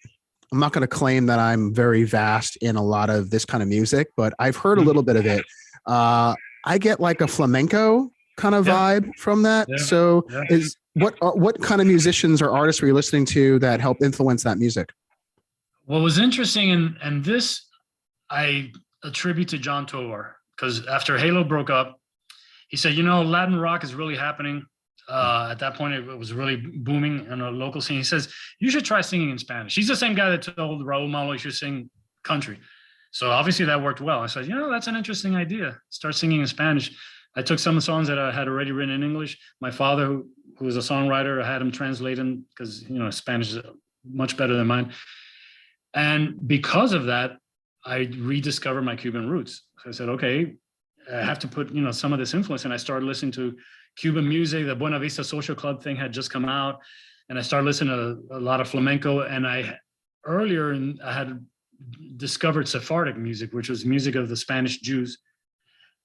going to claim that I'm very vast in a lot of this kind of music, but I've heard a little bit of it. I get like a flamenco kind of vibe from that. Yeah. So what kind of musicians or artists were you listening to that helped influence that music? What was interesting, and this I attribute to John Tovar, because after Halo broke up, he said, Latin rock is really happening. At that point, it was really booming in a local scene. He says, you should try singing in Spanish. He's the same guy that told Raul Malo you should sing country. So obviously that worked well. I said, that's an interesting idea. Start singing in Spanish. I took some songs that I had already written in English. My father, who was a songwriter, I had him translate them because, Spanish is much better than mine. And because of that, I rediscovered my Cuban roots. So I said, okay, I have to put, some of this influence. And I started listening to Cuban music. The Buena Vista Social Club thing had just come out. And I started listening to a lot of flamenco. And I had discovered Sephardic music, which was music of the Spanish Jews.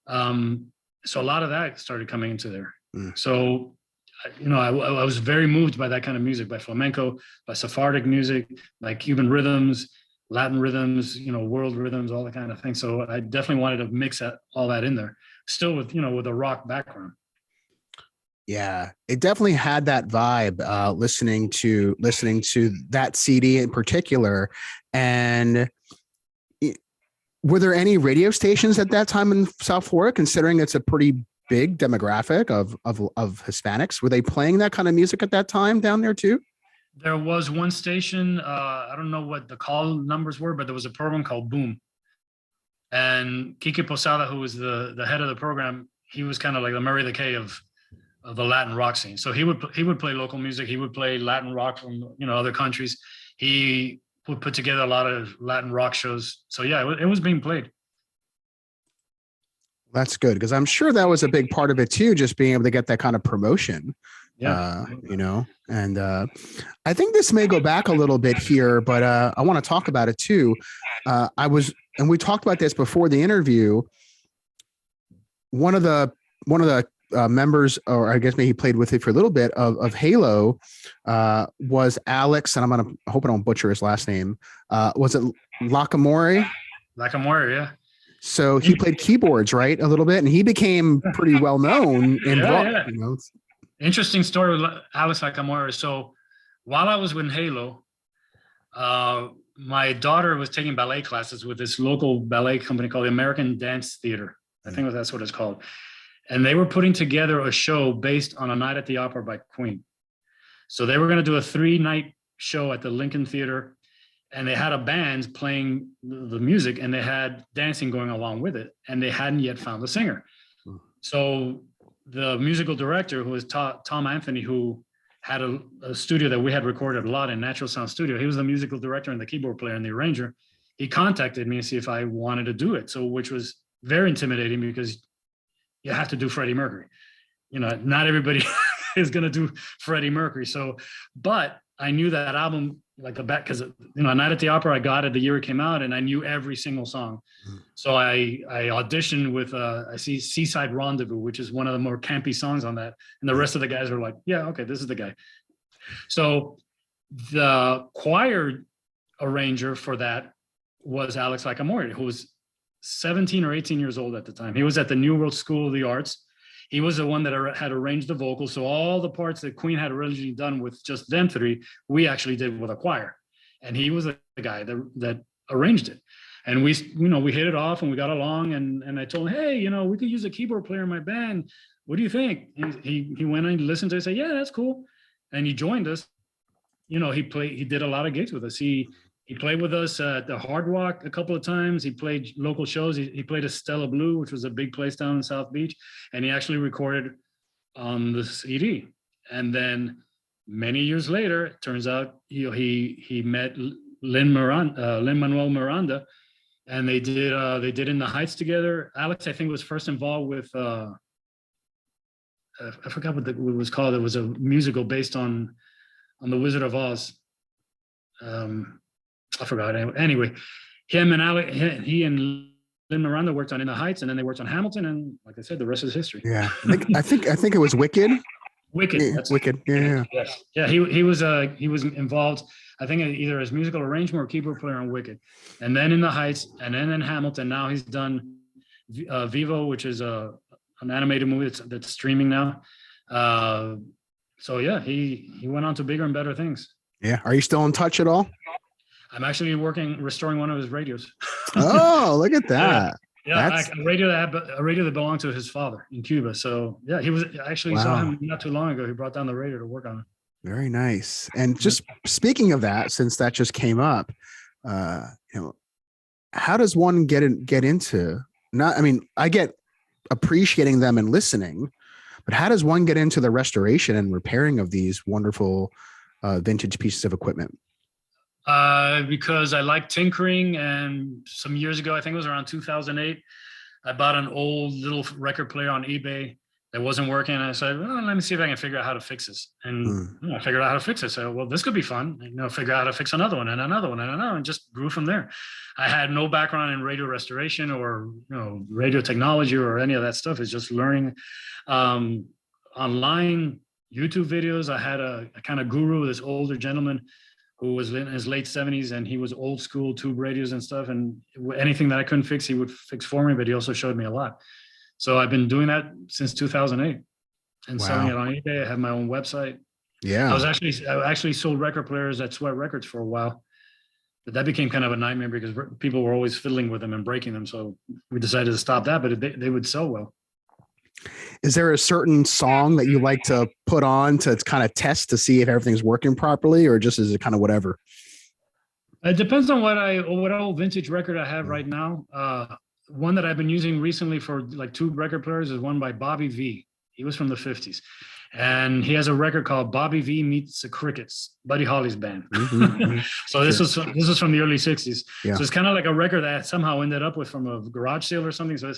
So a lot of that started coming into there. So, I was very moved by that kind of music, by flamenco, by Sephardic music, by Cuban rhythms, Latin rhythms, world rhythms, all that kind of thing. So I definitely wanted to mix all that in there, still with a rock background. Yeah, it definitely had that vibe, listening to that CD in particular. And were there any radio stations at that time in South Florida, considering it's a pretty big demographic of Hispanics? Were they playing that kind of music at that time down there too? There was one station, I don't know what the call numbers were, but there was a program called Boom. And Kike Posada, who was the head of the program, he was kind of like the Murray the K of the Latin rock scene. So he would play local music. He would play Latin rock from, other countries. He would put together a lot of Latin rock shows. So yeah, it was being played. That's good, because I'm sure that was a big part of it too, just being able to get that kind of promotion. Yeah. And I think this may go back a little bit here, but I want to talk about it too. And we talked about this before the interview. One of the members, or I guess maybe he played with it for a little bit of Halo, was Alex, and I hope I don't butcher his last name. Was it Lacamore? Lacamore, yeah. So he played keyboards, right, a little bit, and he became pretty well known in rock. Interesting story with Alex Lacamore. So while I was with Halo, my daughter was taking ballet classes with this local ballet company called the American Dance Theater. I think that's what it's called. And they were putting together a show based on A Night at the Opera by Queen. So they were going to do a 3-night show at the Lincoln Theater, and they had a band playing the music, and they had dancing going along with it, and they hadn't yet found the singer. So the musical director, who was Tom Anthony, who had a studio that we had recorded a lot in, Natural Sound Studio, he was the musical director and the keyboard player and the arranger. He contacted me to see if I wanted to do it. So, which was very intimidating, because you have to do Freddie Mercury. Not everybody is going to do Freddie Mercury. So, but I knew that album like the back, because A Night at the Opera, I got it the year it came out, and I knew every single song. So I auditioned with I see Seaside Rendezvous, which is one of the more campy songs on that, and the rest of the guys were like, yeah, okay, this is the guy. So the choir arranger for that was Alex Lacamore, who was 17 or 18 years old at the time. He was at the New World School of the Arts. He was the one that had arranged the vocals. So all the parts that Queen had originally done with just them three, we actually did with a choir. And he was the guy that arranged it. And we hit it off and we got along. And I told him, hey, we could use a keyboard player in my band. What do you think? He went and listened to it and said, yeah, that's cool. And he joined us. He did a lot of gigs with us. He played with us at the Hard Rock a couple of times. He played local shows. He played at Stella Blue, which was a big place down in South Beach. And he actually recorded on the CD. And then many years later, it turns out he met Lin-Manuel Miranda, and they did In the Heights together. Alex, I think, was first involved with I forgot what it was called. It was a musical based on the Wizard of Oz. I forgot. Anyway, him and Alex, he and Lin Miranda worked on In the Heights, and then they worked on Hamilton, and like I said, the rest is history. Yeah, I think it was Wicked. Wicked. Yeah, Wicked. Yeah. Yes. Yeah. He was involved, I think, either as musical arrangement or keyboard player on Wicked, and then In the Heights, and then in Hamilton. Now he's done Vivo, which is an animated movie that's streaming now. So yeah, he went on to bigger and better things. Yeah. Are you still in touch at all? I'm actually restoring one of his radios. Oh, look at that. Yeah, a radio that belonged to his father in Cuba. So yeah, he was actually saw him not too long ago. He brought down the radio to work on it. Very nice. And just speaking of that, since that just came up, how does one get into? I get appreciating them and listening, but how does one get into the restoration and repairing of these wonderful vintage pieces of equipment? Because I like tinkering, and some years ago, I think it was around 2008, I bought an old little record player on eBay that wasn't working. And I said, well, let me see if I can figure out how to fix this. And I figured out how to fix it. So, well, this could be fun. Figure out how to fix another one and another one and another, and just grew from there. I had no background in radio restoration or radio technology or any of that stuff. It's just learning online YouTube videos. I had a kind of guru, this older gentleman who was in his late 70s, and he was old school tube radios and stuff. And anything that I couldn't fix, he would fix for me, but he also showed me a lot. So I've been doing that since 2008 and selling it on eBay. I have my own website. Yeah. I actually sold record players at Sweat Records for a while, but that became kind of a nightmare because people were always fiddling with them and breaking them. So we decided to stop that, but they would sell well. Is there a certain song that you like to put on to kind of test to see if everything's working properly, or just is it kind of whatever? It depends on what old vintage record I have right now. One that I've been using recently for like tube record players is one by Bobby V. He was from the 50s. And he has a record called Bobby V Meets the Crickets, Buddy Holly's band. Mm-hmm. So this was from the early 60s. Yeah. So it's kind of like a record that I somehow ended up with from a garage sale or something. So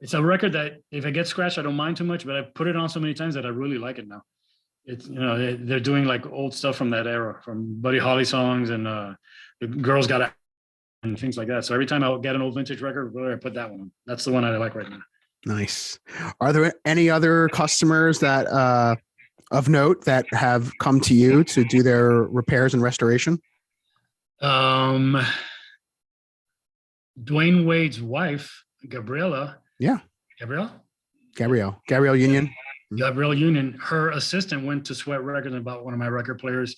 it's a record that if it gets scratched, I don't mind too much, but I've put it on so many times that I really like it now. It's, they're doing like old stuff from that era, from Buddy Holly songs and the Girls Got and things like that. So every time I get an old vintage record, I put that one on. That's the one I like right now. Nice. Are there any other customers that of note that have come to you to do their repairs and restoration? Dwayne Wade's wife, Gabrielle Union. Gabrielle Union, her assistant went to Sweat Records and bought one of my record players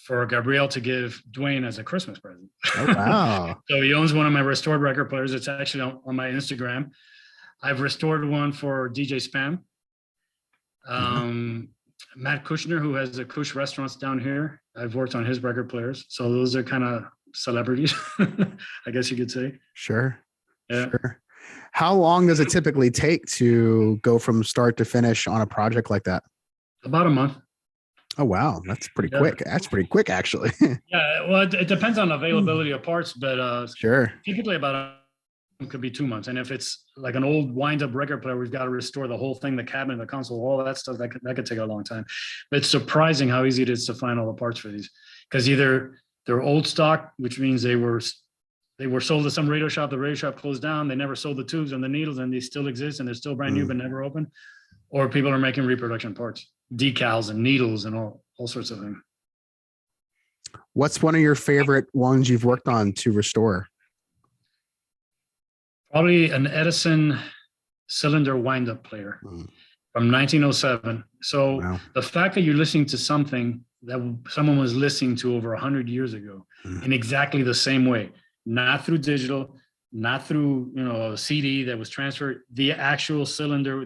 for Gabrielle to give Dwayne as a Christmas present. Oh, wow. So he owns one of my restored record players. It's actually on my Instagram. I've restored one for DJ Spam. Matt Kushner, who has the Kush restaurants down here, I've worked on his record players. So those are kind of celebrities, I guess you could say. Sure. Yeah. Sure. How long does it typically take to go from start to finish on a project like that? About a month. Oh, wow. That's pretty quick. That's pretty quick, actually. Yeah. Well, it depends on availability of parts, but sure. Typically it could be 2 months. And if it's like an old wind-up record player, we've got to restore the whole thing, the cabinet, the console, all that stuff. That could take a long time. But it's surprising how easy it is to find all the parts for these, because either they're old stock, which means they were sold to some radio shop. The radio shop closed down. They never sold the tubes and the needles, and they still exist, and they're still brand new but never open. Or people are making reproduction parts, decals and needles and all sorts of things. What's one of your favorite ones you've worked on to restore? Probably an Edison cylinder wind-up player from 1907. So Wow. the fact that you're listening to something that someone was listening to over 100 years ago in exactly the same way, not through digital, not through a CD that was transferred, the actual cylinder,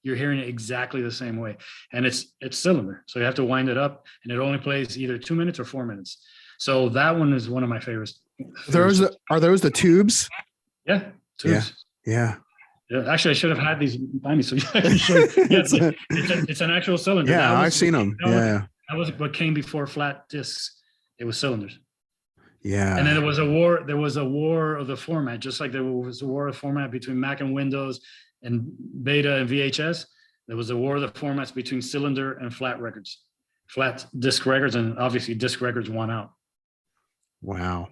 you're hearing it exactly the same way, and it's cylinder. So you have to wind it up, and it only plays either 2 minutes or 4 minutes. So that one is one of my favorites. Are those the tubes? Yeah, tubes. Yeah. Yeah, actually, I should have had these by me, so I can show you. Yeah, it's an actual cylinder. Yeah, I've seen them. That was what came before flat discs. It was cylinders. Yeah. And then there was a war. There was a war of the format, just like there was a war of format between Mac and Windows, and Beta and VHS. There was a war of the formats between cylinder and flat records, flat disc records, and obviously disc records won out. Wow,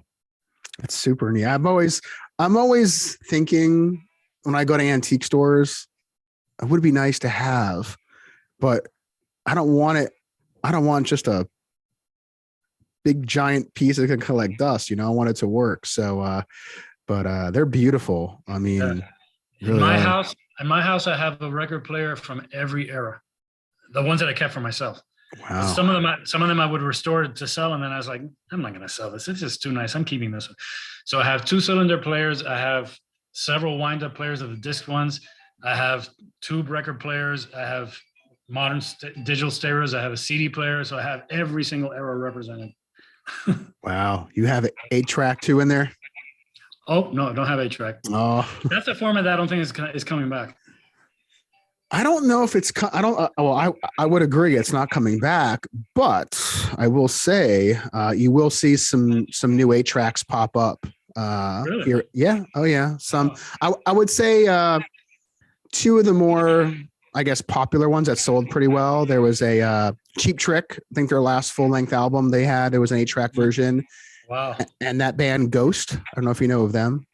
that's super neat. I'm always thinking when I go to antique stores, it would be nice to have, but I don't want it. I don't want just a big giant piece that can collect dust. I want it to work. So, but they're beautiful. I mean, in my house, I have a record player from every era, the ones that I kept for myself. Wow. Some of them I would restore to sell, and then I was like, I'm not going to sell this. It's just too nice. I'm keeping this one. So I have 2 cylinder players. I have several wind-up players of the disc ones. I have tube record players. I have modern digital stereos. I have a CD player. So I have every single era represented. Wow. You have 8-track too in there? Oh, no, I don't have 8-track. Oh, that's a format that I don't think is coming back. I don't know if it's, I would agree it's not coming back, but I will say you will see some new 8-tracks pop up Really? here. Yeah. Oh yeah. I would say 2 of the more, I guess, popular ones that sold pretty well. There was a Cheap Trick. I think their last full-length album there was an 8-track version. Wow. And that band Ghost, I don't know if you know of them.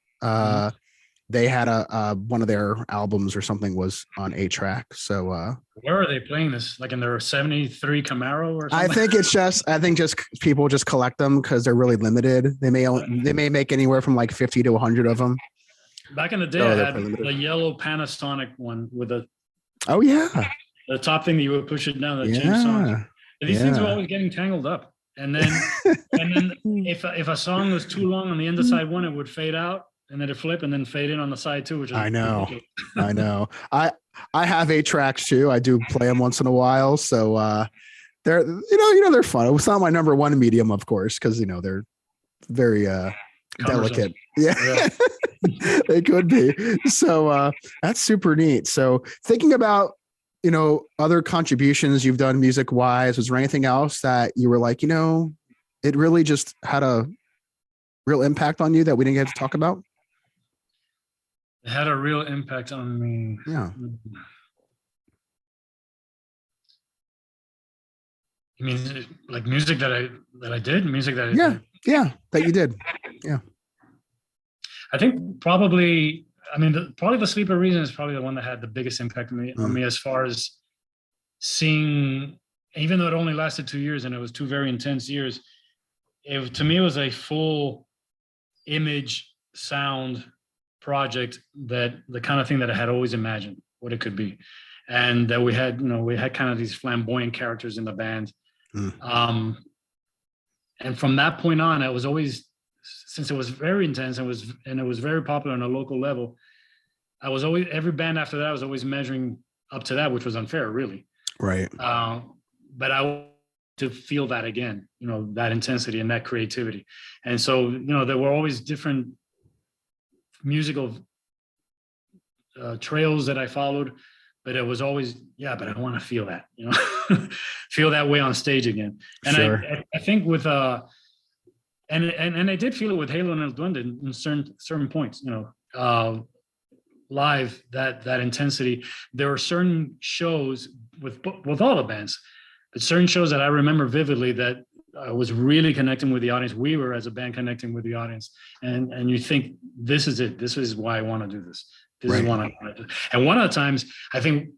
They had one of their albums or something was on 8-track. So where are they playing this? Like in their 73 Camaro or something? I think just people just collect them because they're really limited. They may make anywhere from like 50 to 100 of them. Back in the day, I had the yellow Panasonic one with the top thing that you would push it down. That changed songs. These things were always getting tangled up. And then if a song was too long on the inside one, it would fade out. And then it flip and then fade in on the side too, which is I know. I have 8-tracks too. I do play them once in a while, so they're they're fun. It's not my number one medium, of course, because they're very delicate. Yeah. They could be. So that's super neat. So thinking about other contributions you've done music wise, was there anything else that you were like it really just had a real impact on you that we didn't get to talk about? It had a real impact on me. Yeah. You mean like music that I did? Music that that you did. Yeah. I think probably, probably the Sleeper Reason is probably the one that had the biggest impact on me as far as seeing, even though it only lasted 2 years and it was 2 very intense years, to me it was a full image sound project, that the kind of thing that I had always imagined what it could be, and that we had kind of these flamboyant characters in the band. And from that point on, it was always, since it was very intense and it was very popular on a local level, I was always, every band after that I was always measuring up to that, which was unfair, really. Right. But I wanted to feel that again, that intensity and that creativity. And so, there were always different musical trails that I followed, but it was always, but I want to feel that, feel that way on stage again. And sure. I think with, and I did feel it with Halo and El Duende in certain points, live, that intensity. There were certain shows with all the bands, but certain shows that I remember vividly that I was really connecting with the audience. We were, as a band, connecting with the audience, and you think, this is it. This is why I want to do this. This is what I want to do. And one of the times, I think,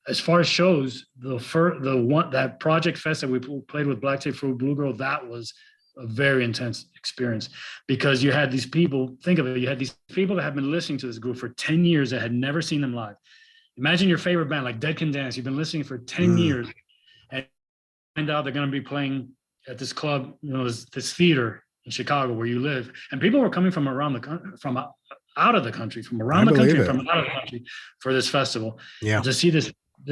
as far as shows, that Project Fest that we played with Black Tape Fruit Blue Girl, that was a very intense experience, because you had these people, think of it, you had these people that had been listening to this group for 10 years that had never seen them live. Imagine your favorite band like Dead Can Dance, you've been listening for 10 years, and find out they're going to be playing at this club, this theater in Chicago where you live, and people were coming from around the country, from out of the country, from around the country, and from out of the country for this festival. Yeah. To see this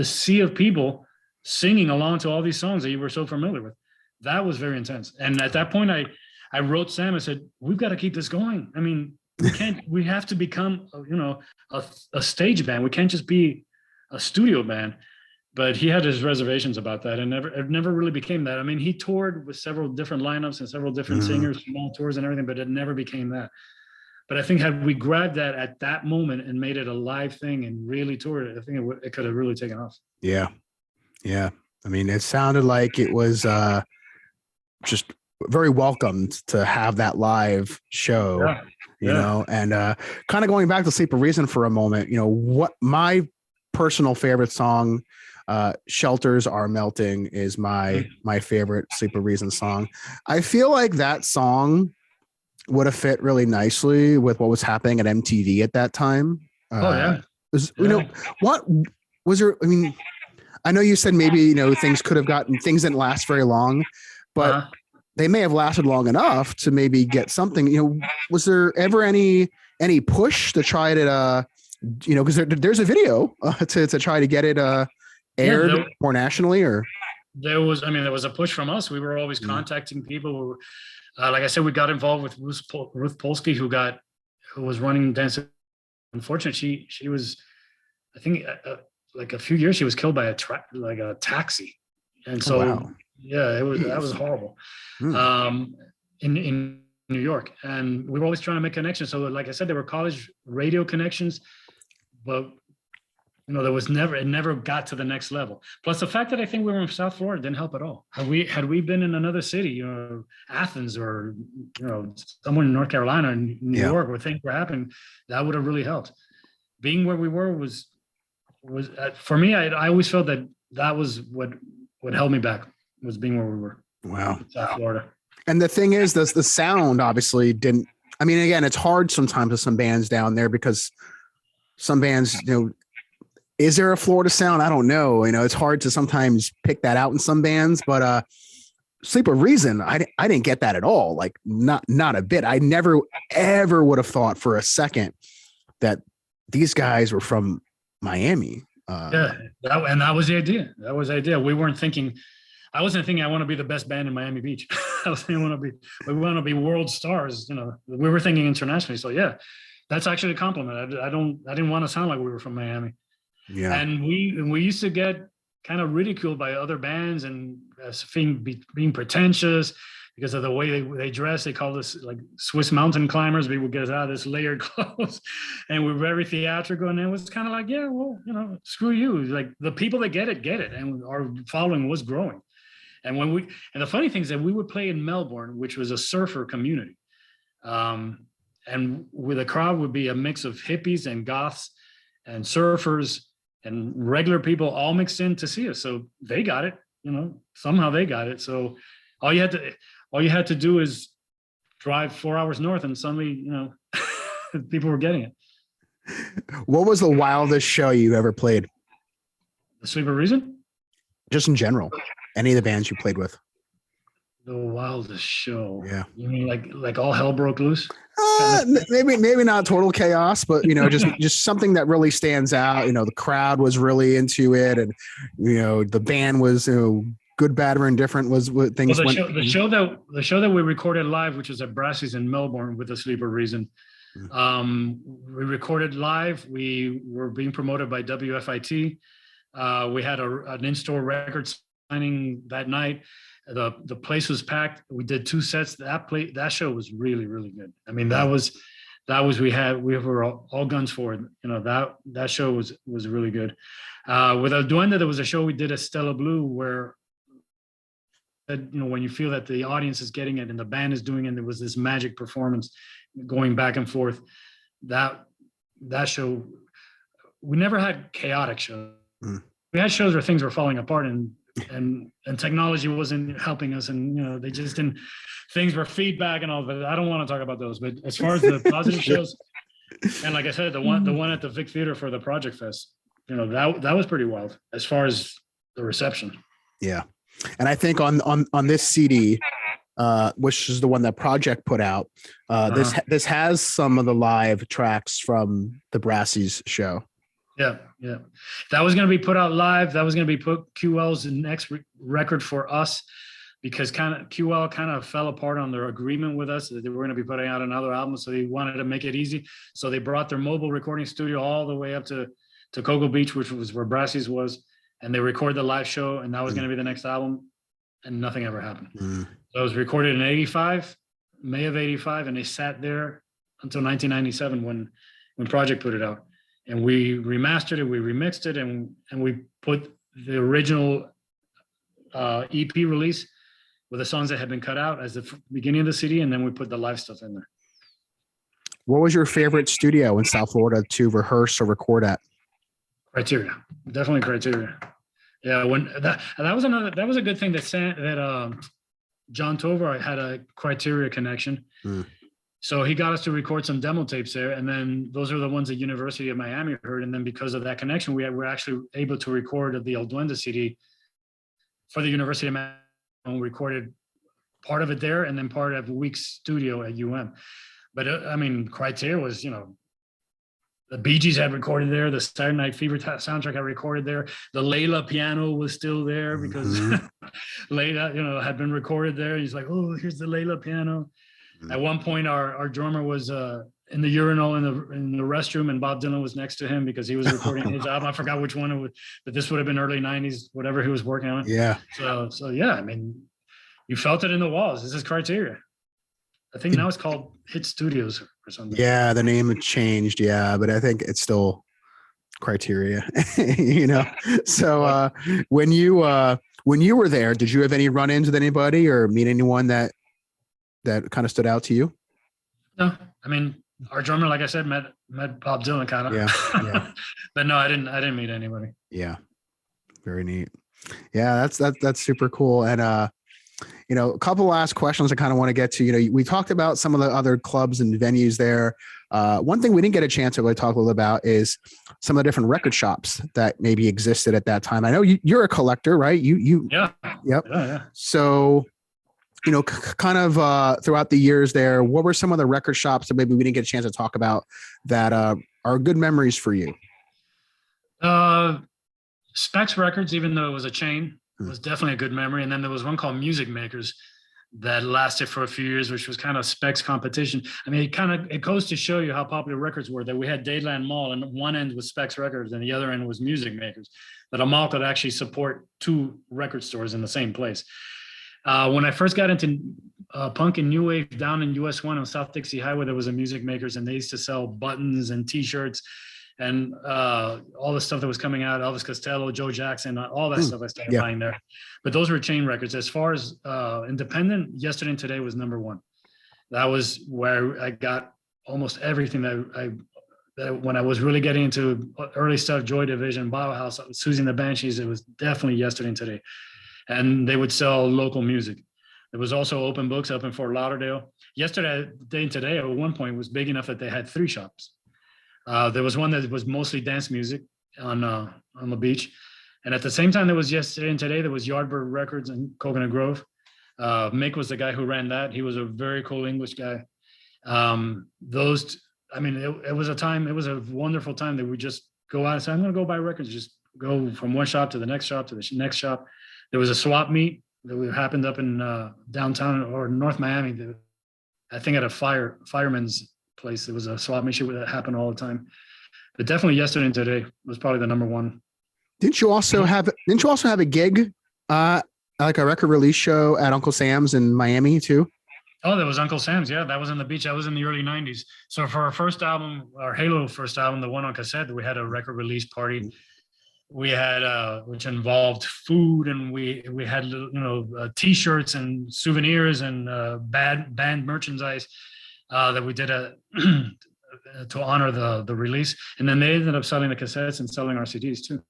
sea of people singing along to all these songs that you were so familiar with, that was very intense. And at that point, I wrote Sam and said, we've got to keep this going. I mean, we have to become, a stage band. We can't just be a studio band. But he had his reservations about that, and it never really became that. I mean, he toured with several different lineups and several different singers, small tours and everything, but it never became that. But I think had we grabbed that at that moment and made it a live thing and really toured it, I think it could have really taken off. Yeah. Yeah. I mean, it sounded like it was just very welcomed to have that live show, you know, and kind of going back to Sleep of Reason for a moment, what my personal favorite song, Shelters Are Melting, is my favorite Sleep of Reason song. I feel like that song would have fit really nicely with what was happening at MTV at that time. What was there? I mean, I know you said maybe, things didn't last very long, but they may have lasted long enough to maybe get something, was there ever any push to try to, because there's a video to try to get it aired more nationally, or? There was a push from us. We were always contacting people. Like I said, we got involved with Ruth Polsky, who was running Dance. Unfortunately, she was, I think, like a few years, she was killed by a taxi, and so that was horrible. In New York, and we were always trying to make connections. So, like I said, there were college radio connections, but it never got to the next level. Plus, the fact that I think we were in South Florida didn't help at all. Had we been in another city, Athens, or somewhere in North Carolina, and New York, where things were happening, that would have really helped. Being where we were was for me. I always felt that was what held me back, was being where we were. Wow, South Florida. And the thing is, the sound obviously didn't. I mean, again, it's hard sometimes with some bands down there, because some bands, is there a Florida sound? I don't know. It's hard to sometimes pick that out in some bands, but Sleep of Reason, I didn't get that at all. Like not a bit. I never, ever would have thought for a second that these guys were from Miami. That was the idea. That was the idea. We weren't thinking, I wasn't thinking I want to be the best band in Miami Beach. I was thinking we want to be world stars. We were thinking internationally. So yeah, that's actually a compliment. I didn't want to sound like we were from Miami. Yeah. And we used to get kind of ridiculed by other bands and being pretentious because of the way they dress. They called us like Swiss mountain climbers. We would get out of this layered clothes, and we were very theatrical. And it was kind of like, yeah, well, screw you. Like, the people that get it, and our following was growing. And the funny thing is that we would play in Melbourne, which was a surfer community, and with the crowd would be a mix of hippies and goths and surfers and regular people all mixed in to see us. So they got it, somehow they got it. So all you had to do is drive 4 hours north, and suddenly, people were getting it. What was the wildest show you ever played? The Sleep of Reason? Just in general, any of the bands you played with. The wildest show. Yeah. You mean like all hell broke loose? Maybe not total chaos, but just something that really stands out. The crowd was really into it, and the band was good, bad, or indifferent. Was what things went. The show that we recorded live, which was at Brassey's in Melbourne with the Sleep of Reason. We recorded live. We were being promoted by WFIT. We had an in-store record signing that night. The place was packed. We did 2 sets. That show was really, really good. I mean, that was we were all guns for it. That show was really good. With El Duende, there was a show we did at Stella Blue where, when you feel that the audience is getting it and the band is doing it, there was this magic performance going back and forth. That show, we never had chaotic shows. We had shows where things were falling apart, and and technology wasn't helping us, and they just didn't. Things were feedback and all, but I don't want to talk about those. But as far as the positive shows, and like I said, the one at the Vic Theater for the Project Fest, that was pretty wild as far as the reception. Yeah, and I think on this CD, which is the one that Project put out, this has some of the live tracks from the Brassies show. Yeah. That was going to be put out live. That was going to be put QL's next record for us, because QL kind of fell apart on their agreement with us that they were going to be putting out another album. So they wanted to make it easy. So they brought their mobile recording studio all the way up to Cocoa Beach, which was where Brassies was. And they recorded the live show, and that was going to be the next album. And nothing ever happened. So it was recorded in May of 85. And they sat there until 1997 when Project put it out. And we remastered it, we remixed it, and we put the original EP release with the songs that had been cut out as the beginning of the CD, and then we put the live stuff in there. What was your favorite studio in South Florida to rehearse or record at? Criteria, definitely Criteria. Yeah, when that was a good thing that John Tovar had a Criteria connection. So he got us to record some demo tapes there, and then those are the ones that University of Miami heard. And then because of that connection, we were actually able to record the El Duende CD for the University of Miami. We recorded part of it there, and then part of Week's studio at UM. But Criteria was, the Bee Gees had recorded there. The Saturday Night Fever soundtrack had recorded there. The Layla piano was still there because Layla, had been recorded there. He's like, oh, here's the Layla piano. At one point, our drummer was in the urinal in the restroom, and Bob Dylan was next to him because he was recording his album. I forgot which one it was, but this would have been early 90s, whatever he was working on. Yeah. So yeah, you felt it in the walls. This is Criteria. I think now it's called Hit Studios or something. Yeah, the name had changed. Yeah, but I think it's still Criteria. So when you were there, did you have any run-ins with anybody or meet anyone that kind of stood out to you? No, our drummer, like I said, met Bob Dylan kind of. Yeah. But no, I didn't meet anybody. Yeah. Very neat. Yeah, that's super cool. And a couple last questions I kind of want to get to. We talked about some of the other clubs and venues there. One thing we didn't get a chance to really talk a little about is some of the different record shops that maybe existed at that time. I know you're a collector, right? Yeah. Yep. Yeah. So kind of throughout the years there, what were some of the record shops that maybe we didn't get a chance to talk about that are good memories for you? Specs Records, even though it was a chain, was definitely a good memory. And then there was one called Music Makers that lasted for a few years, which was kind of Specs competition. It goes to show you how popular records were, that we had Dayland Mall, and one end was Specs Records and the other end was Music Makers, that a mall could actually support two record stores in the same place. When I first got into punk and new wave down in US 1 on South Dixie Highway, there was a Music Makers, and they used to sell buttons and T-shirts and all the stuff that was coming out, Elvis Costello, Joe Jackson, all that stuff I started buying there. But those were chain records. As far as independent, Yesterday and Today was number one. That was where I got almost everything that when I was really getting into early stuff, Joy Division, Bauhaus, Susie and the Banshees, it was definitely Yesterday and Today. And they would sell local music. There was also Open Books up in Fort Lauderdale. Yesterday and Today at one point was big enough that they had three shops. There was one that was mostly dance music on the beach. And at the same time, there was Yesterday and Today, there was Yardbird Records in Coconut Grove. Mick was the guy who ran that. He was a very cool English guy. It was a wonderful time that we just go out and say, I'm going to go buy records, just go from one shop to the next shop to the next shop. There was a swap meet that happened up in downtown or North Miami. I think at a fireman's place, there was a swap meet that happened all the time. But definitely Yesterday and Today was probably the number one. Didn't you also have a gig, like a record release show at Uncle Sam's in Miami too? Oh, there was Uncle Sam's. Yeah, that was in the beach. That was in the early 90s. So for our first album, our Halo first album, the one on cassette, we had a record release party. We had which involved food, and we had T-shirts and souvenirs and band merchandise that we did to honor the release. And then they ended up selling the cassettes and selling our CDs too.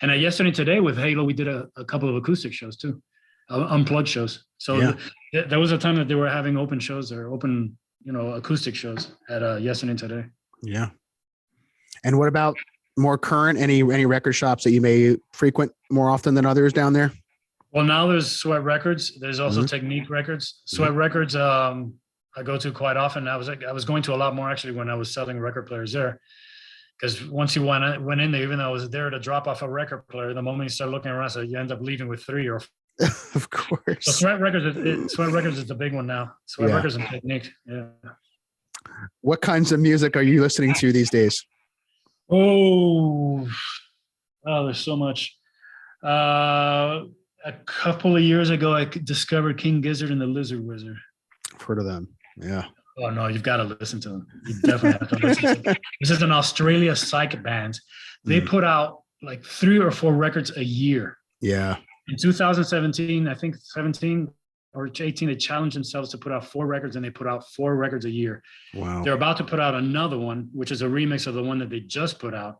And yesterday and today with Halo, we did a couple of acoustic shows too, unplugged shows. So there was a time that they were having open shows or open, acoustic shows at yesterday and today. Yeah. And what about more current? Any record shops that you may frequent more often than others down there? Well, now there's Sweat Records. There's also Technique Records. Sweat Records, I go to quite often. I was going to a lot more actually when I was selling record players there. Because once you went in there, even though I was there to drop off a record player, the moment you start looking around, so you end up leaving with 3 or 4. Of course. So Sweat Records is the big one now. Sweat Records and Technique. Yeah. What kinds of music are you listening to these days? Oh, there's so much. A couple of years ago, I discovered King Gizzard and the Lizard Wizard. I've heard of them. Yeah. Oh no, you've got to listen to them. You definitely have to listen to them. This is an Australia psych band. They put out like 3 or 4 records a year. Yeah. In 2017, I think 17 or 18, they challenged themselves to put out 4 records, and they put out 4 records a year. Wow. They're about to put out another one, which is a remix of the one that they just put out.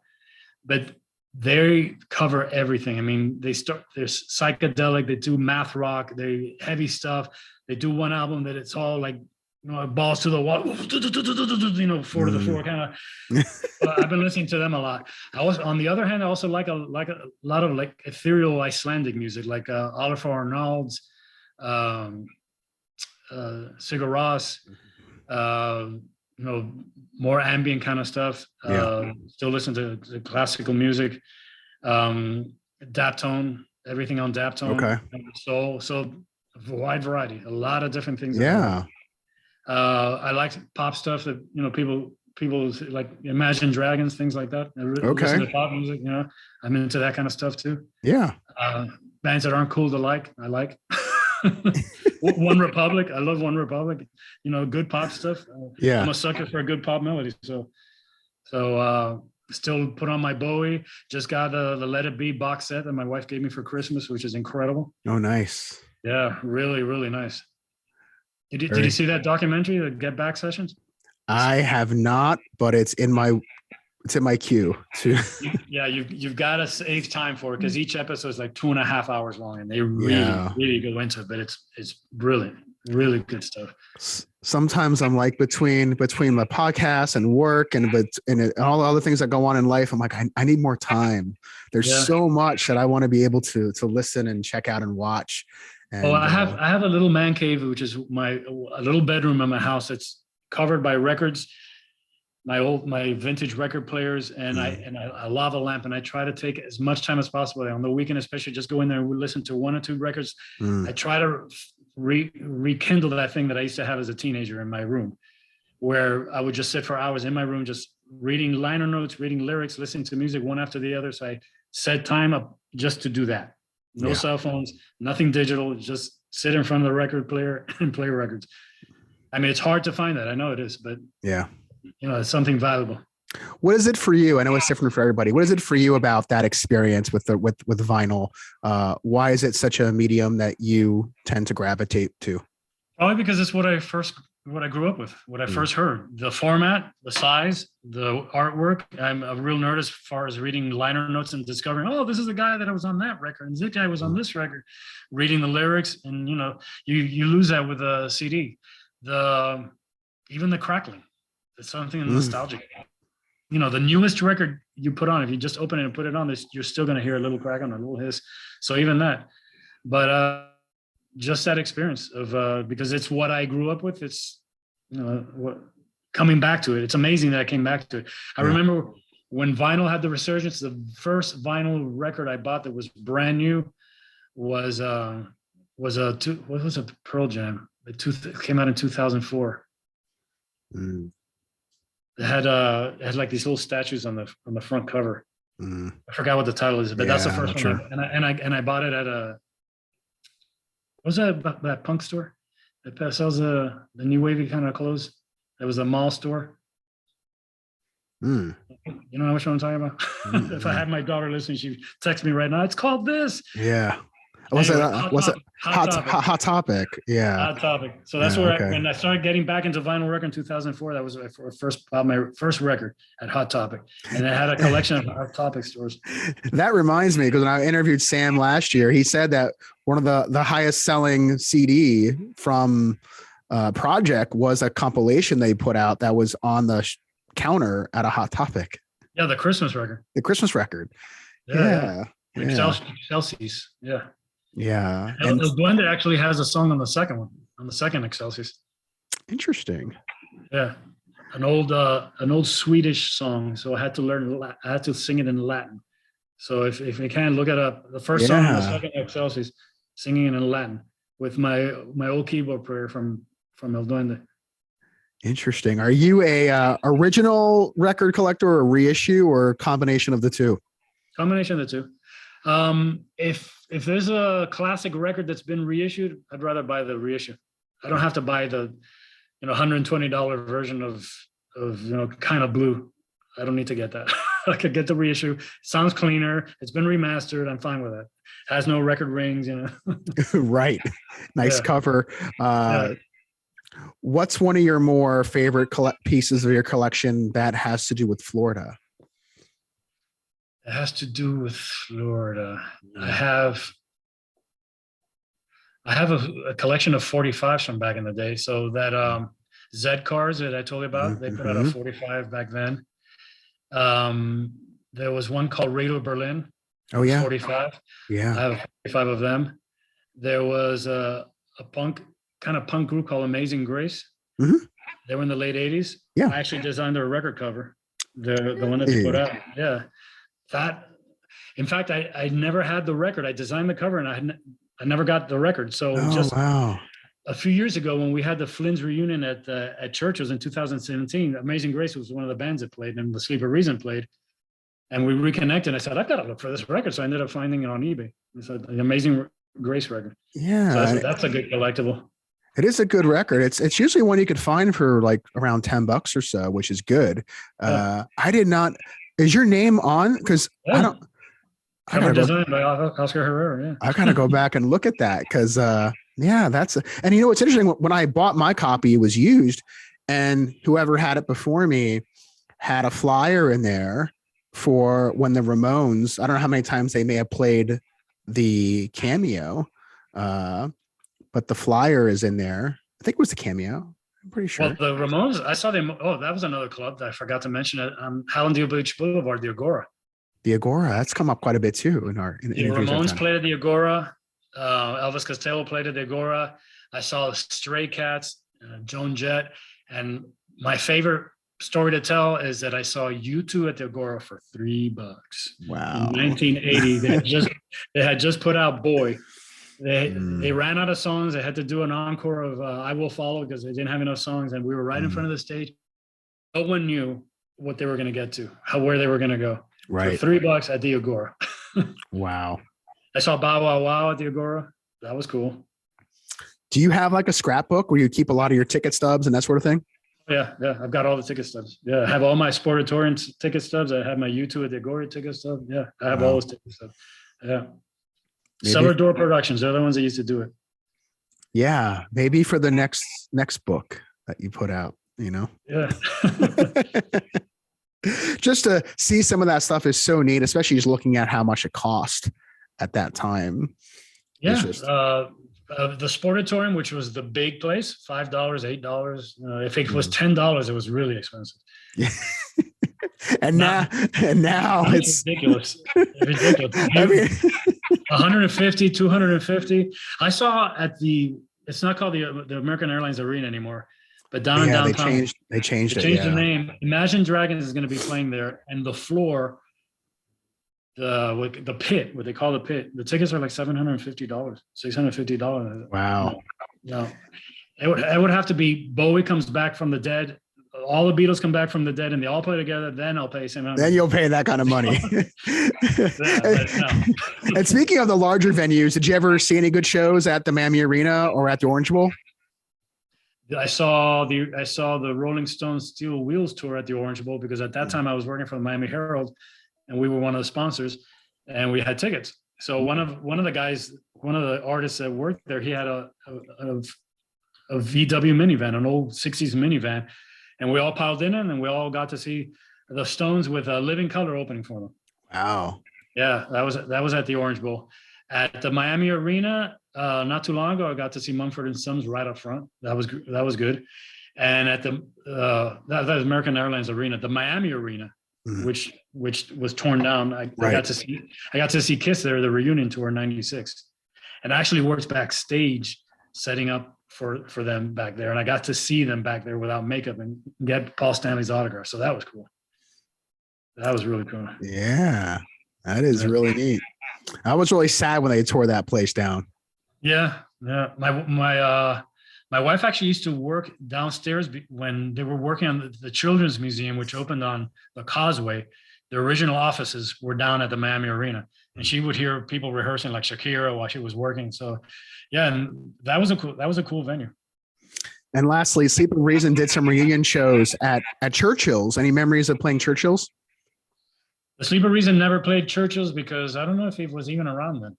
But they cover everything. I mean, they're psychedelic, they do math rock, they heavy stuff. They do one album that it's all like, balls to the wall, 4 to the floor kind of. I've been listening to them a lot. On the other hand, I also like a lot of like ethereal Icelandic music, like Oliver Arnalds, Sigur Rós, more ambient kind of stuff. Still listen to classical music. Daptone, everything on Daptone. Okay. So a wide variety, a lot of different things. Yeah. I like pop stuff that people like Imagine Dragons, things like that. Listen to pop music. I'm into that kind of stuff too. Yeah. Bands that aren't cool to like, I like. One Republic, I love One Republic. Good pop stuff. I'm a sucker for a good pop melody. So still put on my Bowie. Just got the Let It Be box set that my wife gave me for Christmas, which is incredible. Oh, nice. Yeah, really, really nice. Did you see that documentary, the Get Back sessions? I have not, but it's in my queue too. Yeah, you've got to save time for it because each episode is like 2.5 hours long, and they really go into it. But it's brilliant, really good stuff. Sometimes I'm like between my podcast and work and all the other things that go on in life, I'm like, I need more time. There's so much that I want to be able to listen and check out and watch. And, I have a little man cave, which is a little bedroom in my house that's covered by records, my vintage record players, and a lava lamp, and I try to take as much time as possible on the weekend, especially just go in there and listen to 1 or 2 records. I try to rekindle that thing that I used to have as a teenager in my room, where I would just sit for hours in my room, just reading liner notes, reading lyrics, listening to music one after the other. So I set time up just to do that. No cell phones, nothing digital, just sit in front of the record player and play records. I mean, it's hard to find that. I know it is, but it's something valuable. What is it for you? I know it's different for everybody. What is it for you about that experience with vinyl? Why is it such a medium that you tend to gravitate to? Probably because it's what I grew up with, what I first heard. The format, the size, the artwork. I'm a real nerd as far as reading liner notes and discovering, this is the guy that was on that record, and this guy was on this record. Reading the lyrics, and you lose that with a CD. Even the crackling, there's something nostalgic. The newest record you put on, if you just open it and put it on, you're still going to hear a little crack on a little hiss. So even that, but just that experience of because it's what I grew up with. It's coming back to it. It's amazing that I came back to it. I remember when vinyl had the resurgence. The first vinyl record I bought that was brand new was a Pearl Jam. It came out in 2004. It had like these little statues on the front cover. I forgot what the title is, but that's the first one. Sure. And I bought it at what was that punk store that sells the new wavy kind of clothes? It was a mall store. You know which one I'm talking about? If I had my daughter listening, she'd text me right now. It's called this. Yeah. Anyway, Hot Topic? Yeah. Hot Topic. So that's Yeah, where okay. when I started getting back into vinyl record in 2004, that was my first record at Hot Topic. And I had a collection of Hot Topic stores. That reminds me, because when I interviewed Sam last year, he said that one of the highest selling CD from Project was a compilation they put out that was on the counter at a Hot Topic. Yeah, the Christmas record. The Christmas record. Yeah. Excelsius. Yeah. Yeah. And El Duende actually has a song on the second one, on the second Excelsius. Interesting. Yeah. An old Swedish song. So I had to sing it in Latin. So if you can look it up, the first song on the second Excelsius, singing it in Latin with my old keyboard player from El Duende. Interesting. Are you a original record collector or reissue or a combination of the two? Combination of the two. If there's a classic record that's been reissued, I'd rather buy the reissue. I don't have to buy the $120 version of Kind of Blue. I don't need to get that. I could get the reissue. It sounds cleaner. It's been remastered. I'm fine with it. Has no record rings, Right. Nice cover. What's one of your more favorite pieces of your collection that has to do with Florida? It has to do with Florida. I have a collection of 45s from back in the day. So that Z cars that I told you about, they put out a 45 back then. There was one called Radio Berlin. Oh yeah, 45. Yeah, I have 45 of them. There was a punk group called Amazing Grace. Mm-hmm. They were in the late 80s. Yeah, I actually designed their record cover. The one that they put out. Yeah. That, in fact, I never had the record. I designed the cover and I never got the record. So a few years ago when we had the Flynn's reunion at Churchill's in 2017, Amazing Grace was one of the bands that played and the Sleeper Reason played. And we reconnected. I said, I've got to look for this record. So I ended up finding it on eBay. It's the Amazing Grace record. Yeah. So that's a good collectible. It is a good record. It's usually one you could find for like around $10 or so, which is good. I did not. Is your name on? Because I don't. Cover designed by Oscar Herrera. Yeah. I gotta go back and look at that because and it's interesting. When I bought my copy, it was used, and whoever had it before me had a flyer in there for when the Ramones. I don't know how many times they may have played the Cameo, but the flyer is in there. I think it was the Cameo. I'm pretty sure. Well, the Ramones, I saw them. Oh, that was another club that I forgot to mention it. Hallandale Beach Boulevard, the Agora. The Agora, that's come up quite a bit too in our. The Ramones played at the Agora. Elvis Costello played at the Agora. I saw the Stray Cats, Joan Jett, and my favorite story to tell is that I saw U2 at the Agora for $3. Wow! In 1980, they had just put out Boy. They ran out of songs. They had to do an encore of I Will Follow because they didn't have enough songs, and we were right in front of the stage. No one knew what they were going to get to, where they were going to go. Right. For $3 at the Agora. Wow. I saw Bow Wow Wow at the Agora. That was cool. Do you have like a scrapbook where you keep a lot of your ticket stubs and that sort of thing? Yeah. I've got all the ticket stubs. Yeah. I have all my Sportatorium ticket stubs. I have my U2 at the Agora ticket stub. Yeah. I have all those ticket stubs. Yeah. Cellar Door Productions. They're the ones that used to do it. Yeah. Maybe for the next book that you put out, Yeah. Just to see some of that stuff is so neat, especially just looking at how much it cost at that time. Yeah. The Sportatorium, which was the big place, $5, $8. If it was $10, it was really expensive. Yeah. and now it's ridiculous. I mean, 150, 250. I saw it's not called the American Airlines Arena anymore. But downtown, they changed the name. Imagine Dragons is going to be playing there, and the floor, the pit, what they call the pit. The tickets are like $750, $650. Wow. No, it would have to be Bowie comes back from the dead, all the Beatles come back from the dead, and they all play together. Then I'll pay $700. Then you'll pay that kind of money. And speaking of the larger venues, did you ever see any good shows at the Miami Arena or at the Orange Bowl? I saw the Rolling Stones Steel Wheels tour at the Orange Bowl because at that time I was working for the Miami Herald and we were one of the sponsors and we had tickets. So one of the artists that worked there, he had a VW minivan, an old 60s minivan, and we all piled in it, and we all got to see the Stones with a Living Color opening for them. Wow. Yeah, that was at the Orange Bowl. At the Miami Arena, not too long ago, I got to see Mumford & Sons right up front. That was good. And at the that was American Airlines Arena, the Miami Arena, which was torn down. I got to see Kiss there, the reunion tour in '96, and I actually worked backstage setting up for them back there, and I got to see them back there without makeup and get Paul Stanley's autograph. So that was cool. That was really cool. Yeah, that is really neat. I was really sad when they tore that place down. Yeah. My wife actually used to work downstairs when they were working on the Children's Museum, which opened on the Causeway. The original offices were down at the Miami Arena, and she would hear people rehearsing like Shakira while she was working. So, yeah, and that was a cool venue. And lastly, Sleeping Reason did some reunion shows at Churchill's. Any memories of playing Churchill's? The Sleeper Reason never played Churchill's because I don't know if he was even around then.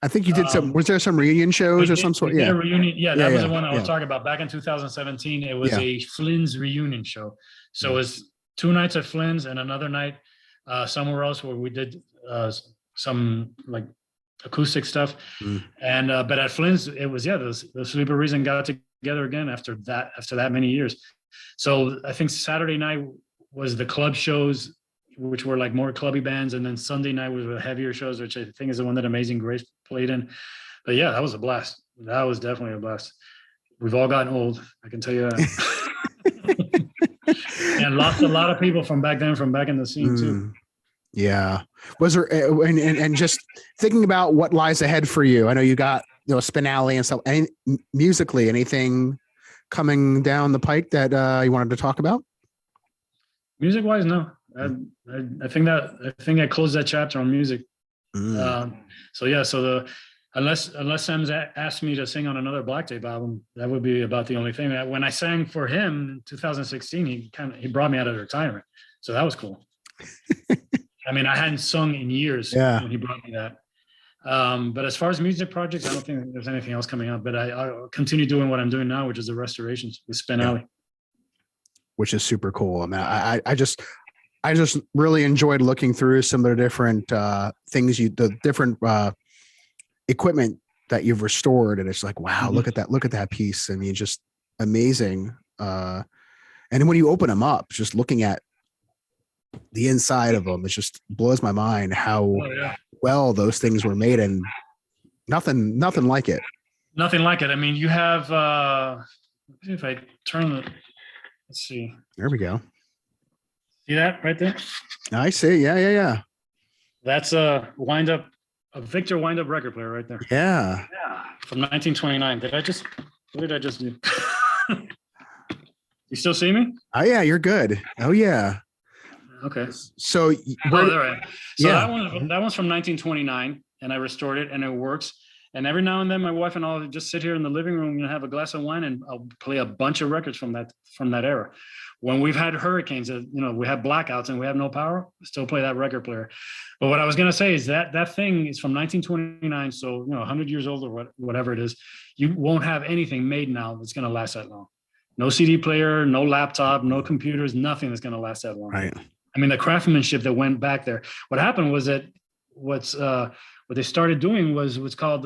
I think you did some. Was there some reunion shows or some sort? Yeah, a reunion. Yeah, that was the one I was talking about. Back in 2017, it was a Flynn's reunion show. So it was 2 nights at Flynn's and another night somewhere else where we did some like acoustic stuff. And but at Flynn's, it was the Sleeper Reason got together again after that many years. So I think Saturday night was the club shows, which were like more clubby bands, and then Sunday night was the heavier shows, which I think is the one that Amazing Grace played in. But yeah, that was a blast. That was definitely a blast. We've all gotten old, I can tell you that. And lost a lot of people from back then, from back in the scene too. Yeah. Was there and just thinking about what lies ahead for you? I know you got Spinelli and stuff. Musically, anything coming down the pike that you wanted to talk about? Music wise, no. I think I closed that chapter on music. So unless Sam's asked me to sing on another Black Tape album, that would be about the only thing. When I sang for him in 2016, he brought me out of retirement, so that was cool. I mean, I hadn't sung in years when he brought me that. But as far as music projects, I don't think there's anything else coming up. But I'll continue doing what I'm doing now, which is the restorations with Spinelli, which is super cool. I mean, I just really enjoyed looking through some of the different things the different equipment that you've restored. And it's like, wow, look at that piece. I mean, just amazing. And when you open them up, just looking at the inside of them, it just blows my mind how well those things were made, and nothing like it. Nothing like it. I mean, you have, if I turn let's see. There we go. See that right there? I see. Yeah. That's a Victor wind-up record player right there. Yeah. From 1929. What did I just do? You still see me? Oh yeah, you're good. Oh yeah. Okay. So right. So that one's from 1929, and I restored it, and it works. And every now and then, my wife and I'll just sit here in the living room and have a glass of wine, and I'll play a bunch of records from that era. When we've had hurricanes, we have blackouts and we have no power, still play that record player. But what I was going to say is that thing is from 1929. So, 100 years old or whatever it is, you won't have anything made now that's going to last that long. No CD player, no laptop, no computers, nothing that's going to last that long. Right. I mean, the craftsmanship that went back there. What happened was that what they started doing was what's called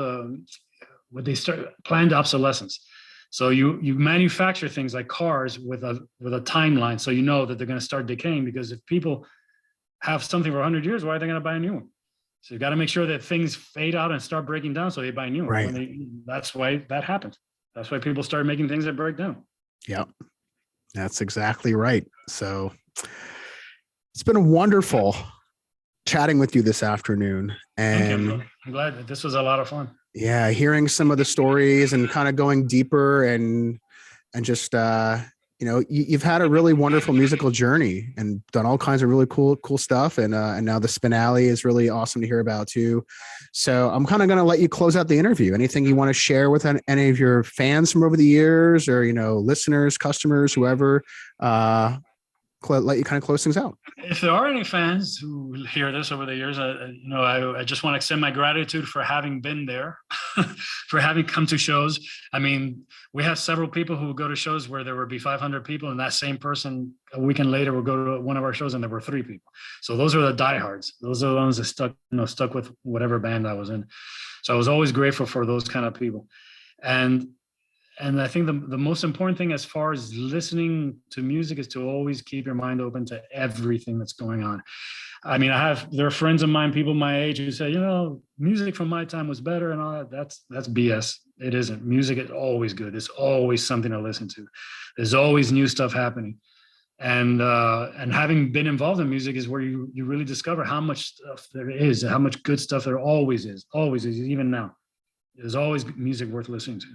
planned obsolescence. So you manufacture things like cars with a timeline, so you know that they're going to start decaying, because if people have something for 100 years, why are they going to buy a new one? So you got to make sure that things fade out and start breaking down, so they buy new ones. Right. That's why that happens. That's why people start making things that break down. Yeah, that's exactly right. So it's been wonderful chatting with you this afternoon, and I'm glad that this was a lot of fun. Yeah, hearing some of the stories and kind of going deeper and just you've had a really wonderful musical journey and done all kinds of really cool stuff, and now the Spinelli is really awesome to hear about too. So I'm kind of going to let you close out the interview. Anything you want to share with any of your fans from over the years, or listeners, customers, whoever, let you kind of close things out. If there are any fans who hear this over the years, I just want to extend my gratitude for having been there, for having come to shows. I mean, we have several people who go to shows where there would be 500 people, and that same person a weekend later will go to one of our shows and there were 3 people. So those are the diehards. Those are the ones that stuck with whatever band I was in. So I was always grateful for those kind of people. And I think the most important thing as far as listening to music is to always keep your mind open to everything that's going on. I mean, there are friends of mine, people my age, who say, music from my time was better and all that. That's BS. It isn't. Music is always good. There's always something to listen to. There's always new stuff happening. And having been involved in music is where you really discover how much stuff there is, how much good stuff there always is, even now. There's always music worth listening to.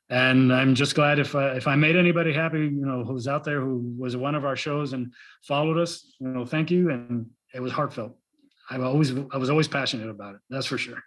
And I'm just glad if I made anybody happy, who's out there who was at one of our shows and followed us, thank you. And it was heartfelt. I was always passionate about it. That's for sure.